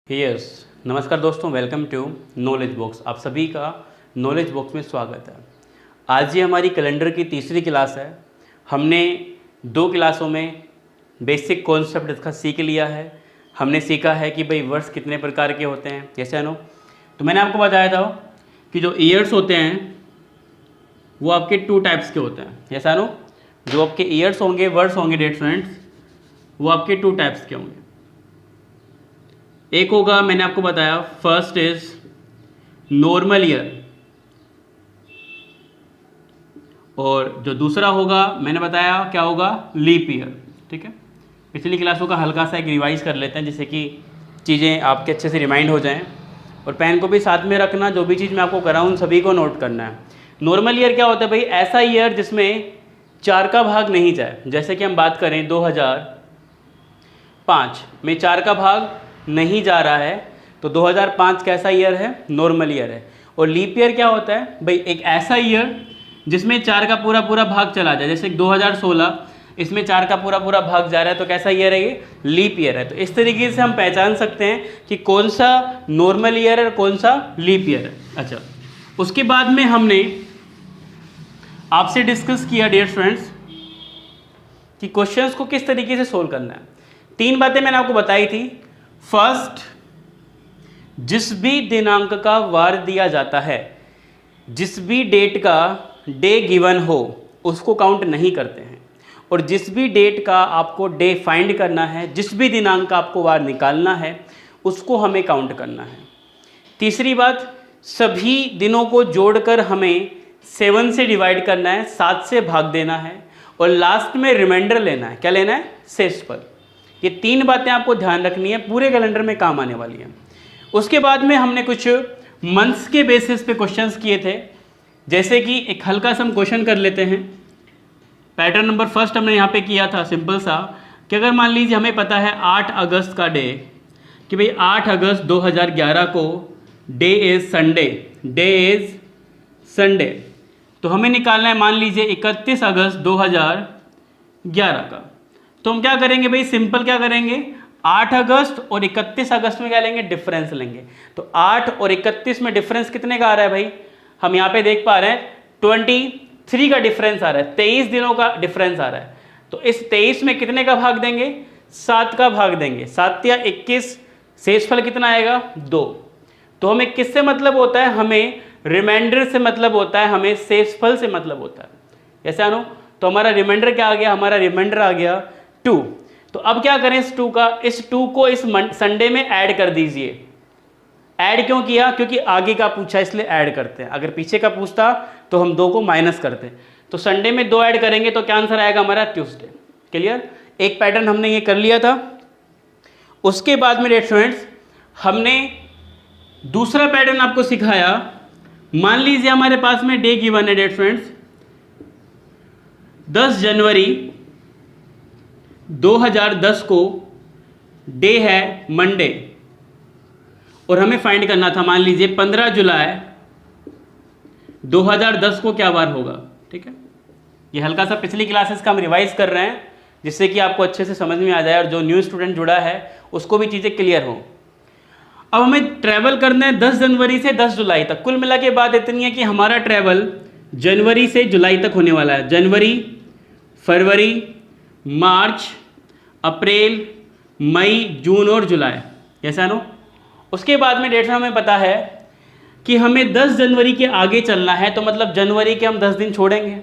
Yes नमस्कार दोस्तों, welcome to knowledge box. आप सभी का नॉलेज बॉक्स में स्वागत है। आज ये हमारी कैलेंडर की तीसरी क्लास है। हमने 2 क्लासों में बेसिक कॉन्सेप्ट इसका सीख लिया है। हमने सीखा है कि भाई वर्ष कितने प्रकार के होते हैं, कैसे नो। तो मैंने आपको बताया था कि जो ईयर्स होते हैं वो आपके 2 टाइप्स के होते हैं, ऐसा नो। जो आपके ईयर्स होंगे, वर्ष होंगे डेट फ्रेंड्स, वो आपके 2 टाइप्स के होंगे। एक होगा, मैंने आपको बताया, फर्स्ट इज नॉर्मल ईयर, और जो दूसरा होगा मैंने बताया क्या होगा, लीप ईयर। ठीक है, पिछली क्लासों का हल्का सा एक रिवाइज कर लेते हैं जिससे कि चीज़ें आपके अच्छे से रिमाइंड हो जाएं। और पेन को भी साथ में रखना, जो भी चीज़ मैं आपको कराऊँ उन सभी को नोट करना है। नॉर्मल ईयर क्या होता है भाई, ऐसा ईयर जिसमें 4 का भाग नहीं जाए। जैसे कि हम बात करें 2005 में 4 का भाग नहीं जा रहा है, तो 2005 कैसा ईयर है, नॉर्मल ईयर है। और लीप ईयर क्या होता है भाई, एक ऐसा ईयर जिसमें 4 का पूरा भाग चला जाए। जैसे 2016 इसमें 4 का पूरा भाग जा रहा है, तो कैसा ईयर है ये, लीप ईयर है। तो इस तरीके से हम पहचान सकते हैं कि कौन सा नॉर्मल ईयर है और कौन सा लीप ईयर है। अच्छा, उसके बाद में हमने आपसे डिस्कस किया डियर फ्रेंड्स कि क्वेश्चंस को किस तरीके से सोल्व करना है। 3 बातें मैंने आपको बताई थी। फर्स्ट, जिस भी दिनांक का वार दिया जाता है, जिस भी डेट का डे गिवन हो उसको काउंट नहीं करते हैं। और जिस भी डेट का आपको डे फाइंड करना है, जिस भी दिनांक का आपको वार निकालना है, उसको हमें काउंट करना है। तीसरी बात, सभी दिनों को जोड़कर हमें 7 से डिवाइड करना है, 7 से भाग देना है, और लास्ट में रिमाइंडर लेना है। क्या लेना है, शेषफल। ये 3 बातें आपको ध्यान रखनी है, पूरे कैलेंडर में काम आने वाली है। उसके बाद में हमने कुछ मंथ्स के बेसिस पे क्वेश्चंस किए थे। जैसे कि एक हल्का सा हम क्वेश्चन कर लेते हैं। पैटर्न नंबर फर्स्ट हमने यहाँ पे किया था, सिंपल सा, कि अगर मान लीजिए हमें पता है 8 अगस्त का डे, कि भाई 8 अगस्त 2011 को डे इज संडे, तो हमें निकालना है मान लीजिए 31 अगस्त 2011 का। तो हम क्या करेंगे भाई, सिंपल क्या करेंगे, 8 अगस्त और 31 अगस्त में क्या लेंगे, डिफरेंस लेंगे। तो 8 और 31 में डिफरेंस कितने का आ रहा है भाई, हम यहाँ पे देख पा रहे हैं 23 का डिफरेंस आ रहा है, 23 दिनों का डिफरेंस आ रहा है। तो इस 23 में कितने का भाग देंगे, 7 का भाग देंगे। 7 या 21, शेषफल कितना आएगा, 2। तो हमें किससे मतलब होता है, हमें रिमाइंडर से मतलब होता है, हमें शेषफल से मतलब होता है। ऐसे आनो, तो हमारा रिमाइंडर क्या आ गया, हमारा रिमाइंडर आ गया 2। तो अब क्या करें, इस 2 को इस संडे में ऐड कर दीजिए। ऐड क्यों किया, क्योंकि आगे का पूछा इसलिए ऐड करते हैं। अगर पीछे का पूछता तो हम 2 को माइनस करते। तो संडे में 2 ऐड करेंगे तो क्या आंसर आएगा हमारा, ट्यूसडे। क्लियर, एक पैटर्न हमने ये कर लिया था। उसके बाद में डेट फ्रेंड्स हमने दूसरा पैटर्न आपको सिखाया। मान लीजिए हमारे पास में डे गिवन है डेट फ्रेंड्स 10 जनवरी 2010 को, डे है मंडे, और हमें फाइंड करना था मान लीजिए 15 जुलाई 2010 को क्या वार होगा। ठीक है, ये हल्का सा पिछली क्लासेस का हम रिवाइज कर रहे हैं जिससे कि आपको अच्छे से समझ में आ जाए और जो न्यू स्टूडेंट जुड़ा है उसको भी चीज़ें क्लियर हो। अब हमें ट्रैवल करना है 10 जनवरी से 10 जुलाई तक। कुल मिला के बात इतनी है कि हमारा ट्रैवल जनवरी से जुलाई तक होने वाला है। जनवरी, फरवरी, मार्च, अप्रैल, मई, जून और जुलाई, ऐसा नो। उसके बाद में डेट हमें पता है कि हमें 10 जनवरी के आगे चलना है, तो मतलब जनवरी के हम 10 दिन छोड़ेंगे।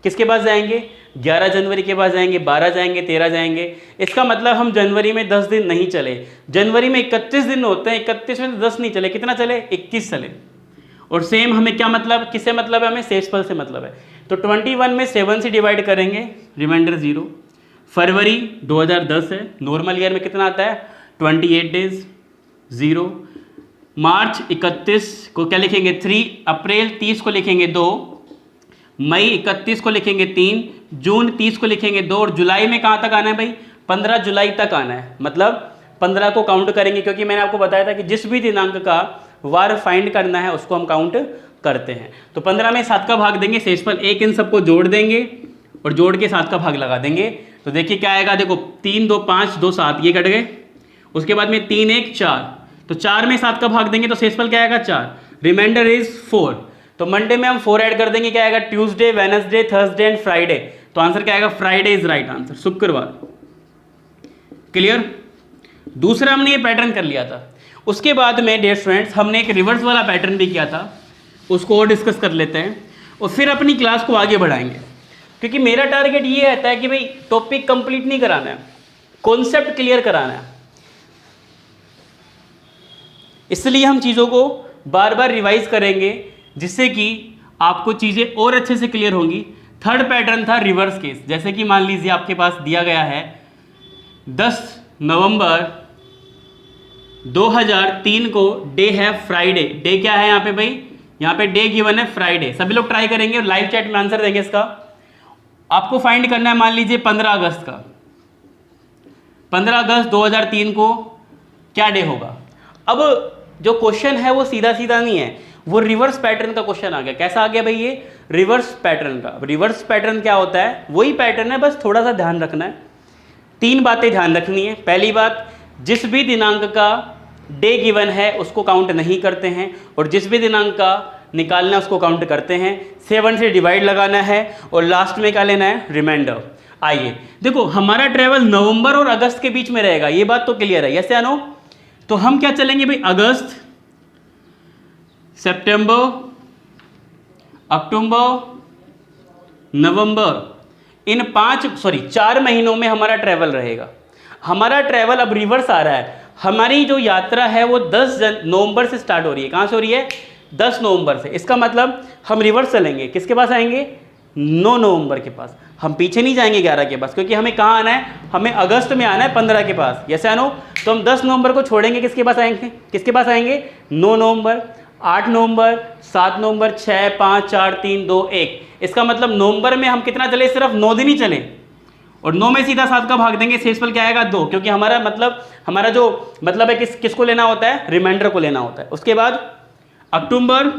किसके पास जाएंगे, 11 जनवरी के पास जाएंगे, 12 जाएंगे, 13 जाएंगे। इसका मतलब हम जनवरी में 10 दिन नहीं चले। जनवरी में 31 दिन होते हैं, 31 में 10 नहीं चले, कितना चले, 21 चले। और सेम हमें क्या मतलब, किससे मतलब है, हमें शेषफल से मतलब है। तो 21 में 7 से डिवाइड करेंगे, रिमाइंडर 0। फरवरी 2010 है, नॉर्मल ईयर में कितना आता है, 28 डेज, 0। मार्च 31 को क्या लिखेंगे, 3। अप्रैल 30 को लिखेंगे 2। मई 31 को लिखेंगे 3। जून 30 को लिखेंगे 2। और जुलाई में कहाँ तक आना है भाई, 15 जुलाई तक आना है। मतलब 15 को काउंट करेंगे, क्योंकि मैंने आपको बताया था कि जिस भी दिनांक का वार फाइंड करना है उसको हम काउंट करते हैं। तो 15 में 7 का भाग देंगे, शेषफल 1, इन सबको जोड़ देंगे और जोड़ के 7 का भाग लगा देंगे। तो देखिए क्या आएगा, देखो 3 2 5 2 7, ये कट गए। उसके बाद में 3 1 4, तो 4 में 7 का भाग देंगे तो शेषफल क्या आएगा 4, रिमाइंडर इज 4। तो मंडे में हम 4 ऐड कर देंगे, क्या आएगा Tuesday, Wednesday, Thursday and Friday. तो आंसर क्या आएगा फ्राइडे इज राइट आंसर, शुक्रवार। क्लियर। दूसरा हमने ये पैटर्न कर लिया था। उसके बाद में डियर स्टूडेंट्स हमने एक रिवर्स वाला पैटर्न भी किया था, उसको और डिस्कस कर लेते हैं और फिर अपनी क्लास को आगे बढ़ाएंगे, क्योंकि मेरा टारगेट ये रहता है कि भाई टॉपिक कंप्लीट नहीं कराना है, कॉन्सेप्ट क्लियर कराना है। इसलिए हम चीज़ों को बार बार रिवाइज करेंगे जिससे कि आपको चीज़ें और अच्छे से क्लियर होंगी। थर्ड पैटर्न था रिवर्स केस। जैसे कि मान लीजिए आपके पास दिया गया है 10 नवंबर 2003 को डे है फ्राइडे। डे क्या है यहाँ पे भाई, यहाँ पे डे गिवन है फ्राइडे। सभी लोग ट्राई करेंगे और लाइव चैट में आंसर देंगे इसका। आपको फाइंड करना है मान लीजिए 15 अगस्त का, 15 अगस्त 2003 को क्या डे होगा। अब जो क्वेश्चन है वो सीधा सीधा नहीं है, वो रिवर्स पैटर्न का क्वेश्चन आ गया। कैसा आ गया भाई, ये रिवर्स पैटर्न का। रिवर्स पैटर्न क्या होता है, वही पैटर्न है, बस थोड़ा सा ध्यान रखना है। 3 बातें ध्यान रखनी है। पहली बात, जिस भी दिनांक का डे गिवन है उसको काउंट नहीं करते हैं, और जिस भी दिनांक का निकालना है उसको काउंट करते हैं। 7 से डिवाइड लगाना है और लास्ट में क्या लेना है, रिमाइंडर। आइए देखो, हमारा ट्रेवल नवंबर और अगस्त के बीच में रहेगा, ये बात तो क्लियर है, यस या नो। तो हम क्या चलेंगे भाई, अगस्त, सितंबर, अक्टूबर, नवंबर, इन 4 महीनों में हमारा ट्रैवल रहेगा। हमारा ट्रैवल अब रिवर्स आ रहा है। हमारी जो यात्रा है वो 10 नवंबर से स्टार्ट हो रही है। कहाँ से हो रही है, 10 नवंबर से। इसका मतलब हम रिवर्स चलेंगे, किसके पास आएंगे, 9 नवंबर के पास। हम पीछे नहीं जाएंगे 11 के पास, क्योंकि हमें कहाँ आना है, हमें अगस्त में आना है 15 के पास, यस या नो। तो हम 10 नवंबर को छोड़ेंगे, किसके पास आएंगे, 9 नवंबर, 8 नवंबर, 7 नवंबर, 6, 5, 4, 3, 2, 1। इसका मतलब नवंबर में हम कितना चले, सिर्फ 9 दिन ही चले, और 9 में सीधा 7 का भाग देंगे, शेषफल क्या आएगा 2, क्योंकि हमारा जो मतलब है किसको लेना होता है, रिमाइंडर को लेना होता है। उसके बाद अक्टूबर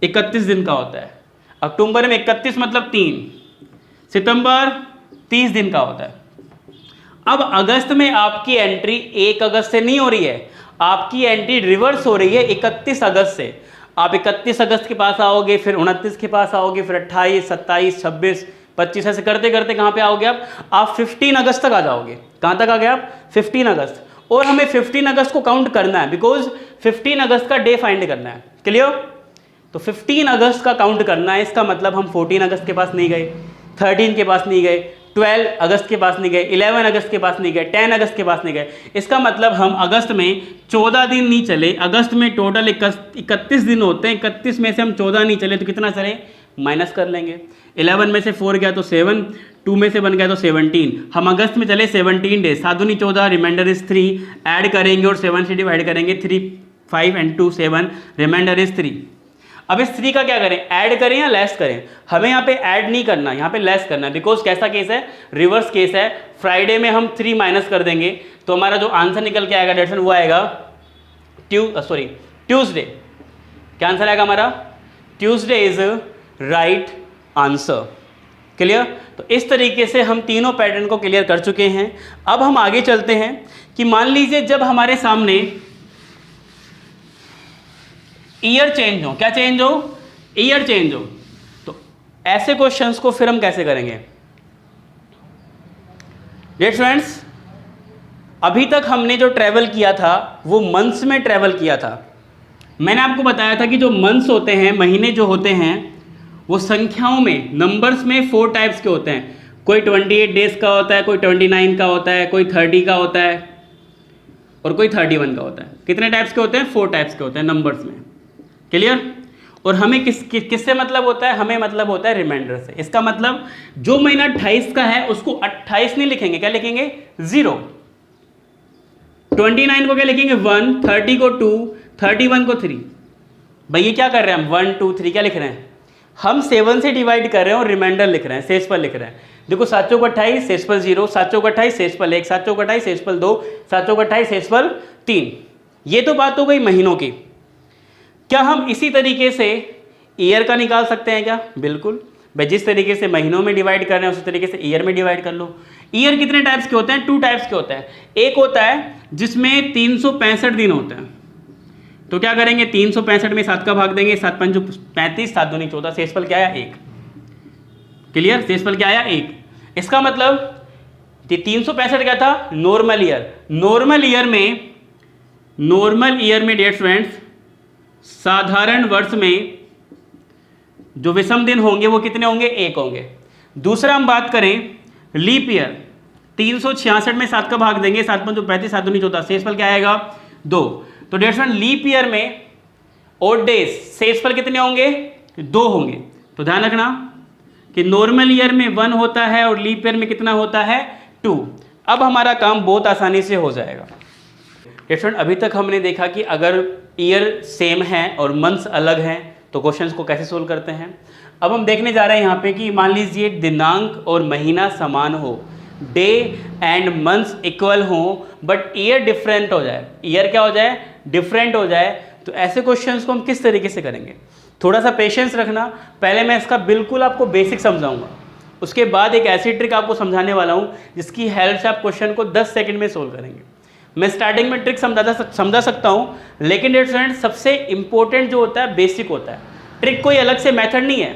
31 दिन का होता है, अक्टूबर में 31 मतलब 3, सितंबर 30 दिन का होता है। अब अगस्त में आपकी एंट्री 1 अगस्त से नहीं हो रही है, आपकी एंट्री रिवर्स हो रही है 31 अगस्त से। आप 31 अगस्त के पास आओगे, फिर 29 के पास आओगे, फिर 28, 27, 26, 25, ऐसे करते करते कहाँ पे आओगे आप 15 अगस्त तक आ जाओगे। कहाँ तक आ गए आप, 15 अगस्त। और हमें 15 अगस्त को काउंट करना है, बिकॉज 15 अगस्त का डे फाइंड करना है। क्लियर। तो 15 अगस्त का काउंट करना है। इसका मतलब हम 14 अगस्त के पास नहीं गए, 13 के पास नहीं गए, 12 अगस्त के पास नहीं गए, 11 अगस्त के पास नहीं गए, 10 अगस्त के पास नहीं गए। इसका मतलब हम अगस्त में 14 दिन नहीं चले। अगस्त में टोटल 31 दिन होते हैं, 31 में से हम 14 नहीं चले तो कितना चले, माइनस कर लेंगे। 11 में से 4 गया तो 7, 2 में से 1 गया तो 17। हम अगस्त में चले 17 डेज, 7 दूनी 14, रिमाइंडर इज 3। ऐड करेंगे और 7 से डिवाइड करेंगे, 3, 5 and 2 7, रिमाइंडर इज 3। अब इस 3 का क्या करें, ऐड करें या लेस करें। हमें यहाँ पे ऐड नहीं करना, यहाँ पे लेस करना है, बिकॉज कैसा केस है, रिवर्स केस है। फ्राइडे में हम 3 माइनस कर देंगे तो हमारा जो आंसर निकल के आएगा डेट्स वो आएगा ट्यूसडे। क्या आंसर आएगा हमारा, Tuesday is right answer. Clear. तो इस तरीके से हम तीनों पैटर्न को क्लियर कर चुके हैं। अब हम आगे चलते हैं कि मान लीजिए जब हमारे सामने ईयर चेंज हो, क्या चेंज हो, ईयर चेंज हो, तो ऐसे क्वेश्चंस को फिर हम कैसे करेंगे। डियर स्टूडेंट्स, अभी तक हमने जो ट्रैवल किया था वो मंथ्स में ट्रैवल किया था। मैंने आपको बताया था कि जो मंथ्स होते हैं, महीने जो होते हैं, वो संख्याओं में, नंबर्स में 4 टाइप्स के होते हैं। कोई 28 डेज का होता है, कोई 29 का होता है, कोई 30 का होता है और कोई 31 का होता है। कितने टाइप्स के होते हैं, 4 टाइप्स के होते हैं नंबर्स में। क्लियर। और हमें किससे मतलब होता है, हमें मतलब होता है रिमाइंडर से। इसका मतलब जो महीना 28 का है उसको 28 नहीं लिखेंगे, क्या लिखेंगे, 0। 29 को क्या लिखेंगे, 1, 30 को 2, 31 को 3। भाई ये क्या कर रहे हैं हम, 1, 2, 3 क्या लिख रहे हैं, हम 7 से डिवाइड कर रहे हैं और रिमाइंडर लिख रहे हैं, शेषफल लिख रहे हैं। देखो 7 चौक 28, शेषफल 0, 7 चौक 28, शेषफल 1, 7 चौक 28, शेषफल 2, 7 चौक 28, शेषफल 3। ये तो बात हो गई महीनों की। क्या हम इसी तरीके से ईयर का निकाल सकते हैं क्या, बिल्कुल। भाई जिस तरीके से महीनों में डिवाइड कर रहे हैं उसी तरीके से ईयर में डिवाइड कर लो। ईयर कितने टाइप्स के होते हैं? 2 टाइप्स के होते हैं। एक होता है जिसमें 365 दिन होते हैं, तो क्या करेंगे 365 में 7 का भाग देंगे, 7 पंचू 35, 7 दूनी 14, शेषफल क्या आया 1। क्लियर? शेषफल क्या आया 1। इसका मतलब 365 क्या था? Normal year. नॉर्मल ईयर में डियर फ्रेंड्स साधारण वर्ष में जो विषम दिन होंगे वो कितने होंगे? 1 होंगे। दूसरा हम बात करें लीप ईयर, 366 में 7 का भाग देंगे, 7 पंचू 35, 7 दूनी 14, शेषफल क्या आएगा 2। तो डियर फ्रेंड लीप ईयर में ओड डेज शेषफल कितने होंगे? 2 होंगे। तो ध्यान रखना कि नॉर्मल ईयर में 1 होता है और लीप ईयर में कितना होता है? 2। अब हमारा काम बहुत आसानी से हो जाएगा। डियर फ्रेंड अभी तक हमने देखा कि अगर ईयर सेम है और मंथ्स अलग हैं तो क्वेश्चंस को कैसे सोल्व करते हैं। अब हम देखने जा रहे हैं यहाँ पे कि मान लीजिए दिनांक और महीना समान हो, डे एंड मंथ्स इक्वल हो, बट ईयर डिफरेंट हो जाए। ईयर क्या हो जाए? डिफरेंट हो जाए। तो ऐसे क्वेश्चंस को हम किस तरीके से करेंगे? थोड़ा सा पेशेंस रखना। पहले मैं इसका बिल्कुल आपको बेसिक समझाऊंगा, उसके बाद एक ऐसी ट्रिक आपको समझाने वाला हूँ जिसकी हेल्प से आप क्वेश्चन को 10 सेकंड में सोल्व करेंगे। मैं स्टार्टिंग में ट्रिक समझा सकता हूँ, लेकिन डियर फ्रेंड्स सबसे इंपॉर्टेंट जो होता है बेसिक होता है। ट्रिक कोई अलग से मेथड नहीं है,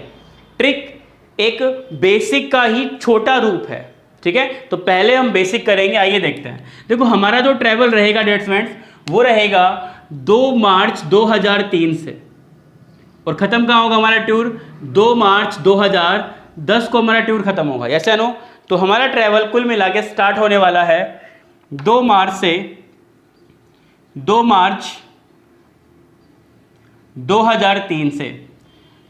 ट्रिक एक बेसिक का ही छोटा रूप है। ठीक है, तो पहले हम बेसिक करेंगे। आइए देखते हैं। देखो हमारा जो ट्रैवल रहेगा डियर फ्रेंड्स वो रहेगा 2 मार्च 2003 से, और खत्म कहाँ होगा हमारा टूर? 2 मार्च 2010 को हमारा टूर खत्म होगा। यस या नो? तो हमारा ट्रैवल कुल मिला के स्टार्ट होने वाला है 2 मार्च से 2 मार्च 2003 से।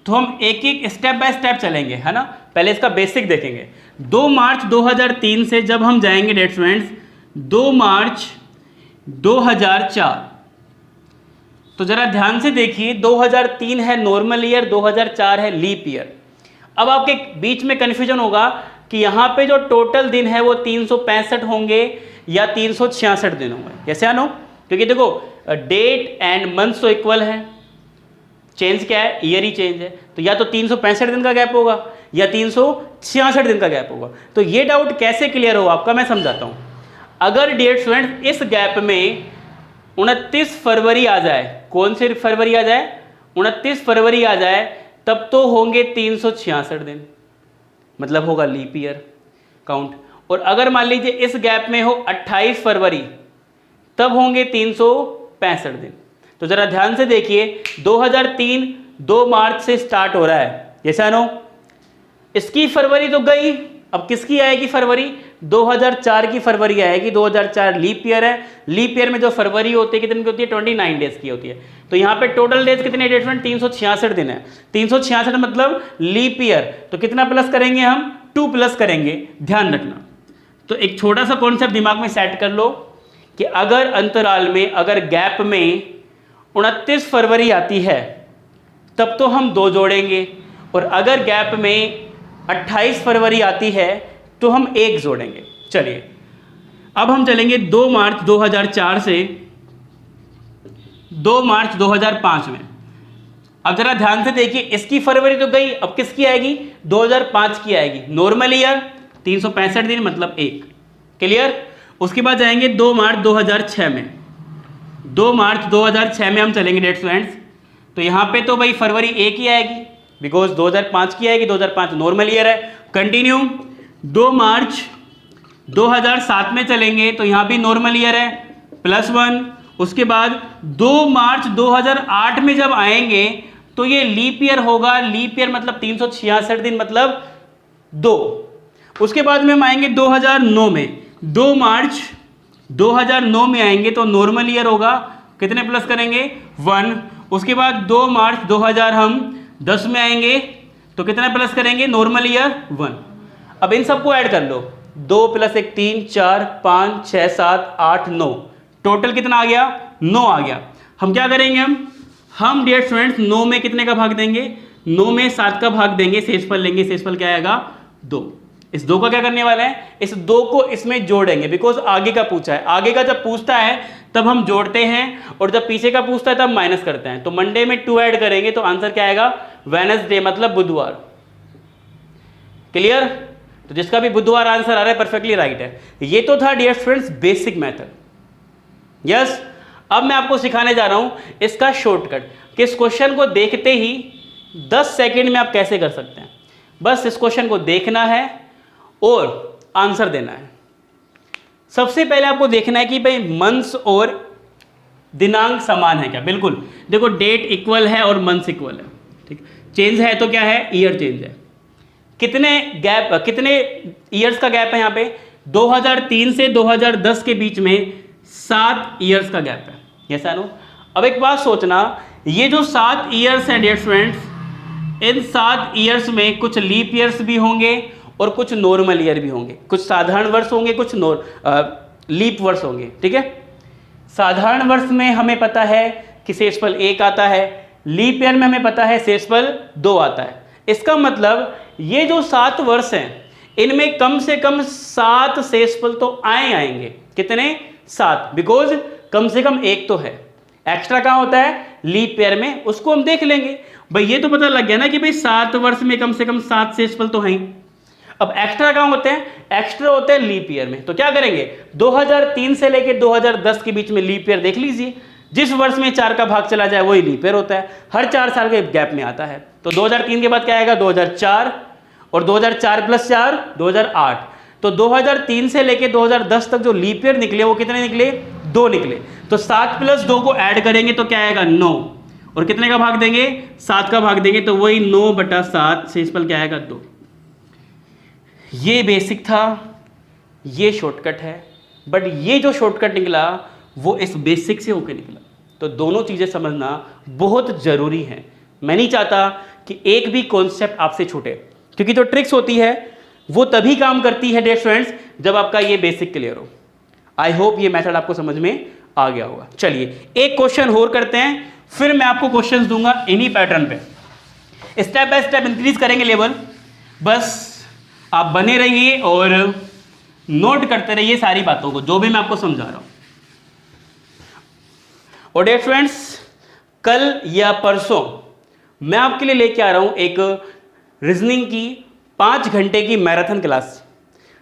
तो हम एक एक स्टेप बाय स्टेप चलेंगे, है ना। पहले इसका बेसिक देखेंगे। 2 मार्च 2003 से जब हम जाएंगे डियर फ्रेंड्स 2 मार्च 2004, तो जरा ध्यान से देखिए 2003 है नॉर्मल ईयर, 2004 है लीप ईयर। अब आपके बीच में कन्फ्यूजन होगा कि यहाँ पे जो टोटल दिन है वो 365 होंगे या 366 दिन होंगे। कैसे आनो? क्योंकि देखो डेट एंड मंथ तो इक्वल है, चेंज क्या है? ईयर ही चेंज है। तो या तो 365 दिन का गैप होगा या 366 दिन का गैप होगा। तो ये डाउट कैसे क्लियर हो आपका मैं समझाता हूँ। अगर डियर स्टूडेंट इस गैप में 29 फरवरी आ जाए, कौन सी फरवरी आ जाए? 29 फरवरी आ जाए, तब तो होंगे 366 दिन, मतलब होगा लीप ईयर काउंट। और अगर मान लीजिए इस गैप में हो 28 फरवरी, तब होंगे 365 दिन। तो जरा ध्यान से देखिए 2003 2 मार्च से स्टार्ट हो रहा है, जैसा नो। इसकी फरवरी तो गई, अब किसकी आएगी फरवरी? 2004 की फरवरी आएगी। 2004 लीप ईयर है। लीप ईयर में जो फरवरी होती है कितने की होती है? 29 डेज की होती है। तो यहाँ पे टोटल डेज कितने डेज में? 366 दिन है। 366 मतलब लीप ईयर। तो कितना प्लस करेंगे हम? 2 प्लस करेंगे। ध्यान रखना। तो एक छोटा सा कॉन्सेप्ट दिमाग में सेट कर लो कि अगर अंतराल में, अगर गैप में 29 फरवरी आती है तब तो हम 2 जोड़ेंगे, और अगर गैप में 28 फरवरी आती है तो हम 1 जोड़ेंगे। चलिए अब हम चलेंगे 2 मार्च 2004 से 2 मार्च 2005 में। अब जरा ध्यान से देखिए, इसकी फरवरी तो गई, अब किसकी आएगी? 2005 की आएगी। नॉर्मल ईयर 365 दिन मतलब 1। क्लियर? उसके बाद जाएंगे 2 मार्च 2006 में। 2 मार्च 2006 में हम चलेंगे डेट स्टूडेंट्स। तो यहाँ पे तो भाई फरवरी 1 ही आएगी, बिकॉज 2005 की आएगी, 2005 नॉर्मल ईयर है। कंटिन्यू 2 मार्च 2007 में चलेंगे, तो यहाँ भी नॉर्मल ईयर है, +1। उसके बाद 2 मार्च 2008 में जब आएंगे तो ये लीप ईयर होगा। लीप ईयर मतलब 366 दिन मतलब 2। उसके बाद में हम आएंगे 2009 में। 2 मार्च 2009 में आएंगे तो नॉर्मल ईयर होगा, कितने प्लस करेंगे? 1। उसके बाद 2 मार्च 2010 में आएंगे तो कितना प्लस करेंगे? Normal year 1। अब इन सबको ऐड कर लो, 2 + 1 3 4 5 6 7 8 9, टोटल कितना आ गया? 9 आ गया। हम क्या करेंगे? हम डियर स्टूडेंट्स 9 में कितने का भाग देंगे? 9 में 7 का भाग देंगे, शेषफल लेंगे। शेषफल क्या आएगा? 2। इस 2 का क्या करने वाले हैं? इस 2 को इसमें जोड़ेंगे, बिकॉज आगे का पूछा है। आगे का जब पूछता है तब हम जोड़ते हैं, और जब पीछे का पूछता है तब माइनस करते हैं। तो मंडे में 2 ऐड करेंगे तो आंसर क्या आएगा? वेडनेसडे मतलब बुधवार। क्लियर? तो जिसका भी बुधवार आंसर आ रहा है परफेक्टली राइट है। ये तो था dear students basic method. Yes, अब मैं आपको सिखाने जा रहा हूं इसका शॉर्टकट कि इस क्वेश्चन को देखते ही 10 सेकंड में आप कैसे कर सकते हैं। बस इस क्वेश्चन को देखना है और आंसर देना है। सबसे पहले आपको देखना है कि भाई मंथ्स और दिनांक समान है क्या। बिल्कुल, देखो डेट इक्वल है और मंथ्स इक्वल है, ठीक। चेंज है तो क्या है, ईयर चेंज है। कितने ईयर्स का गैप है यहाँ पे, 2003 से 2010 के बीच में 7 ईयर्स का गैप है। यस या नो। अब एक बात सोचना, ये जो 7 ईयर्स हैं डियर स्टूडेंट्स, इन 7 ईयर्स में कुछ लीप ईयर्स भी होंगे और कुछ नॉर्मल ईयर भी होंगे, कुछ साधारण वर्ष होंगे, कुछ लीप वर्ष होंगे, ठीक है। साधारण वर्ष में हमें पता है कि शेषफल 1 आता है, लीप ईयर में हमें पता है शेषफल 2 आता है। इसका मतलब ये जो 7 वर्ष हैं इनमें कम से कम 7 शेषफल तो आएंगे। कितने, 7, बिकॉज कम से कम 1 तो है। एक्स्ट्रा कहाँ होता है, लीप ईयर में, उसको हम देख लेंगे। भाई ये तो पता लग गया ना कि भाई 7 वर्ष में कम से कम 7 शेषफल तो हैं। अब एक्स्ट्रा कहाँ होते हैं, एक्स्ट्रा होते हैं लीप ईयर में। तो क्या करेंगे, 2003 से लेकर 2010 के बीच में लीप ईयर देख लीजिए। जिस वर्ष में 4 का भाग चला जाए वही लीप ईयर होता है, हर 4 साल के गैप में आता है। तो 2003 के बाद क्या आएगा, 2004, और 2004 + 4 2008। तो 2003 से लेकर 2010 तक जो लीप ईयर निकले वो कितने निकले, 2 निकले। तो 7 + 2 को ऐड करेंगे तो क्या आएगा, 9, और कितने का भाग देंगे, 7 का भाग देंगे, तो वही 9/7, शेषफल क्या आएगा, 2। ये बेसिक था, ये शॉर्टकट है, बट ये जो शॉर्टकट निकला वो इस बेसिक से होकर निकला। तो दोनों चीज़ें समझना बहुत ज़रूरी है। मैं नहीं चाहता कि एक भी कॉन्सेप्ट आपसे छूटे, क्योंकि जो ट्रिक्स होती है वो तभी काम करती है डियर स्टूडेंट्स जब आपका ये बेसिक क्लियर हो। आई होप ये मेथड आपको समझ में आ गया होगा। चलिए एक क्वेश्चन और करते हैं, फिर मैं आपको क्वेश्चंस दूंगा इन्हीं पैटर्न पे। स्टेप बाय स्टेप इंक्रीज करेंगे लेवल। बस आप बने रहिए और नोट करते रहिए सारी बातों को जो भी मैं आपको समझा रहा हूं। और डियर स्टूडेंट्स, कल या परसों मैं आपके लिए लेके आ रहा हूं एक रीजनिंग की 5 घंटे की मैराथन क्लास,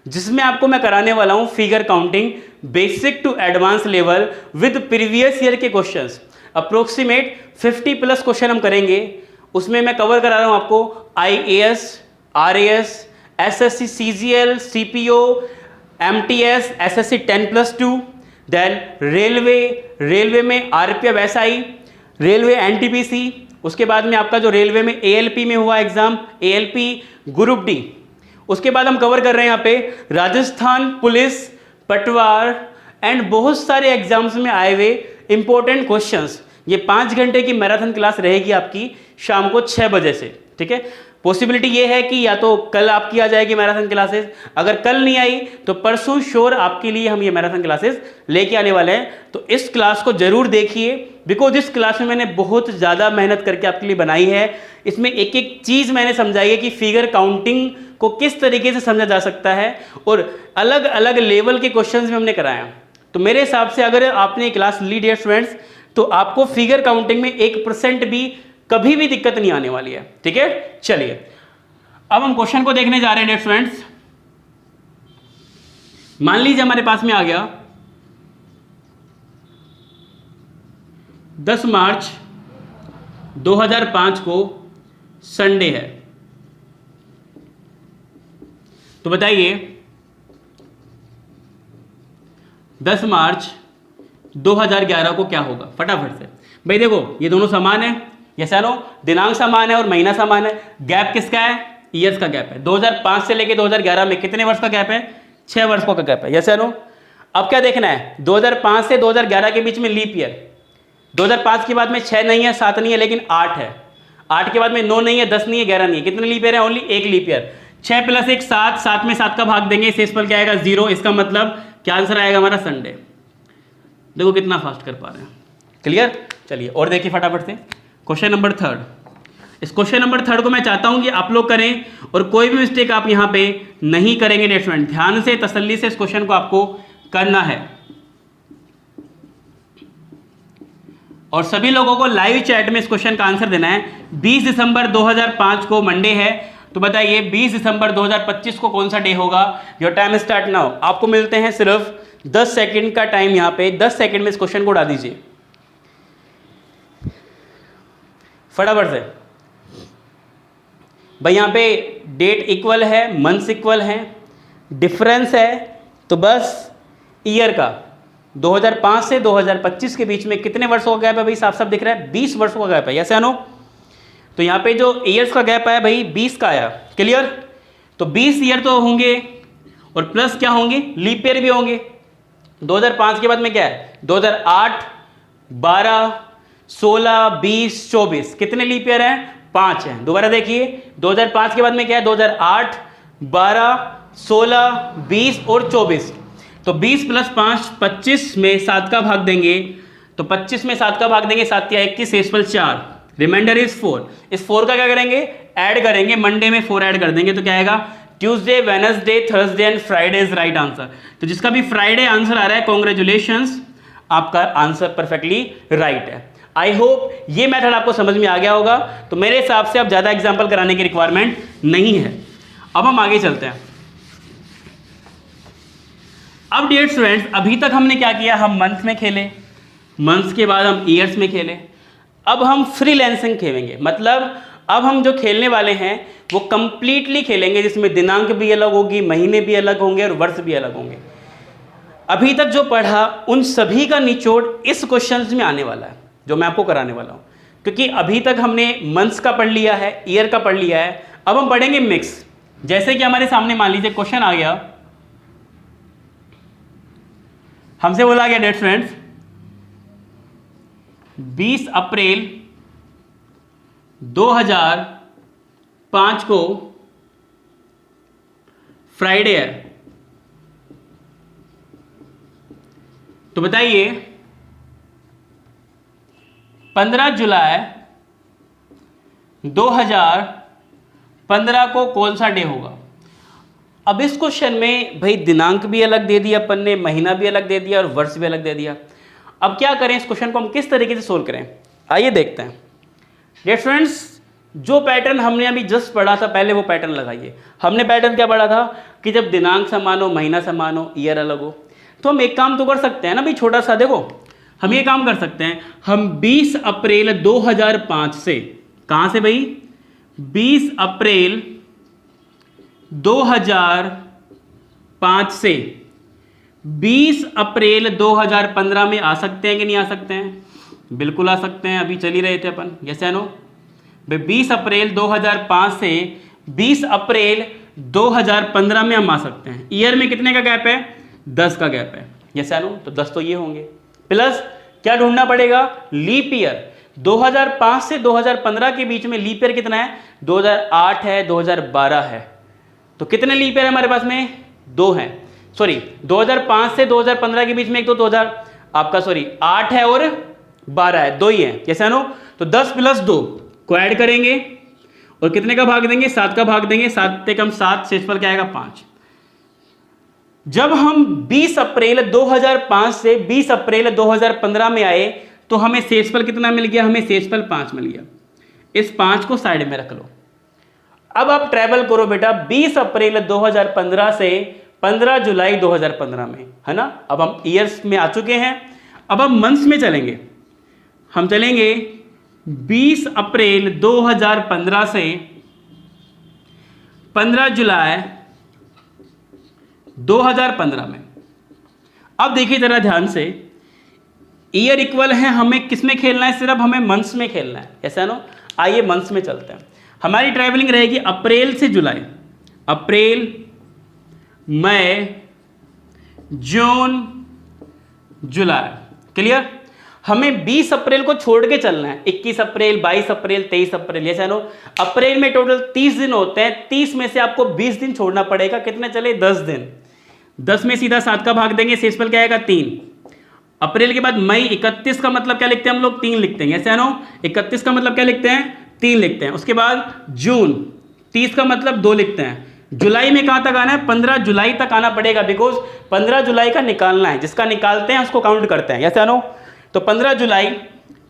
जिसमें आपको मैं कराने वाला हूं figure counting basic to advance level with previous year के क्वेश्चंस। अप्रोक्सीमेट 50+ क्वेश्चन हम करेंगे। उसमें मैं कवर करा रहा हूं आपको IAS, RAS, SSC CGL, CPO, MTS, SSC 10+2, then railway में RPF SI, रेलवे NTPC, उसके बाद में आपका जो रेलवे में ALP में हुआ एग्जाम, ALP ग्रुप डी। उसके बाद हम कवर कर रहे हैं यहाँ पे राजस्थान पुलिस, पटवार एंड बहुत सारे एग्जाम्स में आए हुए इंपॉर्टेंट क्वेश्चंस। ये 5 घंटे की मैराथन क्लास रहेगी आपकी शाम को 6 बजे से, ठीक है। पॉसिबिलिटी ये है कि या तो कल आपकी आ जाएगी मैराथन क्लासेस, अगर कल नहीं आई तो परसों श्योर आपके लिए हम ये मैराथन क्लासेस लेके आने वाले हैं। तो इस क्लास को जरूर देखिए, बिकॉज इस क्लास में मैंने बहुत ज़्यादा मेहनत करके आपके लिए बनाई है। इसमें एक एक चीज़ मैंने समझाई है कि फिगर काउंटिंग को किस तरीके से समझा जा सकता है, और अलग अलग लेवल के क्वेश्चन भी हमने कराया। तो मेरे हिसाब से अगर आपने क्लास ली डियर स्टूडेंट्स, तो आपको फिगर काउंटिंग में 1% भी कभी भी दिक्कत नहीं आने वाली है, ठीक है। चलिए अब हम क्वेश्चन को देखने जा रहे हैं डियर स्टूडेंट्स। मान लीजिए हमारे पास में आ गया 10 मार्च 2005 को संडे है। तो बताइए 10 मार्च 2011 को क्या होगा, फटाफट से। भाई देखो ये दोनों समान है, ये सालो दिनांक समान है और महीना समान है। गैप किसका है, ईयर्स का गैप है। 2005 से लेके 2011 में कितने वर्ष का गैप है, 6 वर्ष का गैप है। ये सालो अब क्या देखना है, 2005 से 2011 के बीच में लीप ईयर। 2005 के बाद में 6 नहीं है, 7 नहीं है, लेकिन 8 है। 8 के बाद में 9 नहीं है, 10 नहीं है, 11 नहीं है। कितने लीप ईयर है, ओनली 1 लीप ईयर। 6 + 1 7, 7 में 7 का भाग देंगे, शेषफल क्या आएगा, 0। इसका मतलब क्या आंसर आएगा हमारा, संडे। देखो कितना फास्ट कर पा रहे हैं, क्लियर। चलिए और देखिए फटाफट से क्वेश्चन नंबर 3। इस क्वेश्चन नंबर 3 को मैं चाहता हूं कि आप लोग करें और कोई भी मिस्टेक आप यहां पे नहीं करेंगे डियर स्टूडेंट। ध्यान से तसल्ली से इस क्वेश्चन को आपको करना है। और सभी लोगों को लाइव चैट में इस क्वेश्चन का आंसर देना है। 20 दिसंबर 2005 को मंडे है, तो बताइए 20 दिसंबर 2025 को कौन सा डे होगा? Your time start now. आपको मिलते हैं सिर्फ 10 सेकंड का टाइम, यहाँ पे 10 सेकंड में इस क्वेश्चन को उड़ा दीजिए फटाफट से। भाई यहाँ पे डेट इक्वल है, मंथ्स इक्वल है, डिफरेंस है तो बस ईयर का 2005 से 2025 के बीच में कितने वर्षों का गैप है भाई? साफ साफ दिख रहा है 20 वर्षों का गैप है, यस या नो? तो यहाँ पे जो ईयर्स का गैप आया भाई 20 का आया, क्लियर? तो 20 ईयर तो होंगे और प्लस क्या होंगे? लीप ईयर भी होंगे। 2005 के बाद में क्या है? 2008, 12, 16, 20, 24 कितने लीप ईयर हैं? 5 हैं। दोबारा देखिए 2005 के बाद में क्या है? 2008, 12, 16, 20 और 24। तो 20 प्लस 5 25 में 7 का भाग देंगे, तो 25 में 7 का भाग देंगे, 7 या 21, 4, रिमाइंडर इज 4। इस 4 का क्या करेंगे? ऐड करेंगे, मंडे में 4 ऐड कर देंगे तो क्या आएगा? Tuesday, Wednesday, Thursday and Friday is right answer. तो जिसका भी फ्राइडे आंसर आ रहा है कॉन्ग्रेचुलेशंस, आपका आंसर परफेक्टली राइट है। आई होप ये मेथड आपको समझ में आ गया होगा। तो मेरे हिसाब से अब ज्यादा एग्जाम्पल कराने की रिक्वायरमेंट नहीं है। अब हम आगे चलते हैं। अब डियर स्टूडेंट्स, अभी तक हमने क्या किया? हम मंथ में खेले, मंथ्स के बाद हम ईयर्स में खेले, अब हम फ्रीलांसिंग खेलेंगे। मतलब अब हम जो खेलने वाले हैं वो कंप्लीटली खेलेंगे, जिसमें दिनांक भी अलग होगी, महीने भी अलग होंगे और वर्ष भी अलग होंगे। अभी तक जो पढ़ा उन सभी का निचोड़ इस क्वेश्चंस में आने वाला है जो मैं आपको कराने वाला हूँ, क्योंकि अभी तक हमने मंथ्स का पढ़ लिया है, ईयर का पढ़ लिया है, अब हम पढ़ेंगे मिक्स। जैसे कि हमारे सामने मान लीजिए क्वेश्चन आ गया, हमसे बोला गया डेट फ्रेंड्स 20 अप्रैल 2005 को फ्राइडे है, तो बताइए 15 जुलाई 2015 को कौन सा डे होगा? अब इस क्वेश्चन में भाई दिनांक भी अलग दे दिया अपन ने, महीना भी अलग दे दिया और वर्ष भी अलग दे दिया। अब क्या करें? इस क्वेश्चन को हम किस तरीके से सोल्व करें, आइए देखते हैं। डियर फ्रेंड्स, जो पैटर्न हमने अभी जस्ट पढ़ा था पहले वो पैटर्न लगाइए। हमने पैटर्न क्या पढ़ा था कि जब दिनांक समान हो, महीना समान हो, ईयर अलग हो, तो हम एक काम तो कर सकते हैं ना भाई, छोटा सा देखो, हम ये काम कर सकते हैं। हम 20 अप्रैल 2005 से, कहां से भाई? 20 अप्रैल 2005 से 20 अप्रैल 2015 में आ सकते हैं कि नहीं आ सकते हैं? बिल्कुल आ सकते हैं, अभी चल ही रहे थे अपन, यस या नो? भाई 20 अप्रैल 2005 से 20 अप्रैल 2015 में हम आ सकते हैं। ईयर में कितने का गैप है? 10 का गैप है, यस या नो? तो 10 तो ये होंगे, प्लस क्या ढूंढना पड़ेगा? Leap year. 2005 से 2015 के बीच में लीप ईयर कितना है? 2008 है, 2012 है, तो कितने लीप ईयर हमारे पास में? 2 हैं। सॉरी, 2005 से 2015 के बीच में एक तो 2000 आपका 8 है और 12 है, 2 ही है, कैसा नो? तो 10 प्लस 2 को ऐड करेंगे और कितने का भाग देंगे? 7 का भाग देंगे, 7 से कम 7, शेषफल क्या आएगा? 5। जब हम 20 अप्रैल 2005 से 20 अप्रैल 2015 में आए तो हमें शेषफल कितना मिल गया? हमें शेषफल 5 मिल गया। इस 5 को साइड में रख लो। अब आप ट्रैवल करो बेटा 20 अप्रैल 2015 से 15 जुलाई 2015 में, है ना? अब हम ईयर्स में आ चुके हैं, अब हम मंथ्स में चलेंगे। हम चलेंगे 20 अप्रैल 2015 से 15 जुलाई 2015 में। अब देखिए जरा ध्यान से, ईयर इक्वल है, हमें किस में खेलना है? सिर्फ हमें मंथ्स में खेलना है, ऐसा ना? आइए मंथ्स में चलते हैं। हमारी ट्रैवलिंग रहेगी अप्रैल से जुलाई, अप्रैल, मई, जून, जुलाई, क्लियर? हमें 20 अप्रैल को छोड़ के चलना है। 21 अप्रैल, 22 अप्रैल, 23 अप्रैल, ये जानो अप्रैल में टोटल 30 दिन होते हैं। 30 में से आपको 20 दिन छोड़ना पड़ेगा। कितने चले? 10 दिन। 10 में सीधा 7 का भाग देंगे, शेषफल क्या आएगा? 3। अप्रैल के बाद मई, 31 का मतलब क्या लिखते हैं हम लोग? 3 लिखते हैं, ऐसे नो? 31 का मतलब क्या लिखते हैं? 3 लिखते हैं। उसके बाद जून, 30 का मतलब 2 लिखते हैं। जुलाई में कहां तक आना है? 15 जुलाई तक आना पड़ेगा, बिकॉज 15 जुलाई का निकालना है। जिसका निकालते हैं उसको काउंट करते हैं, ऐसे नो? तो 15 जुलाई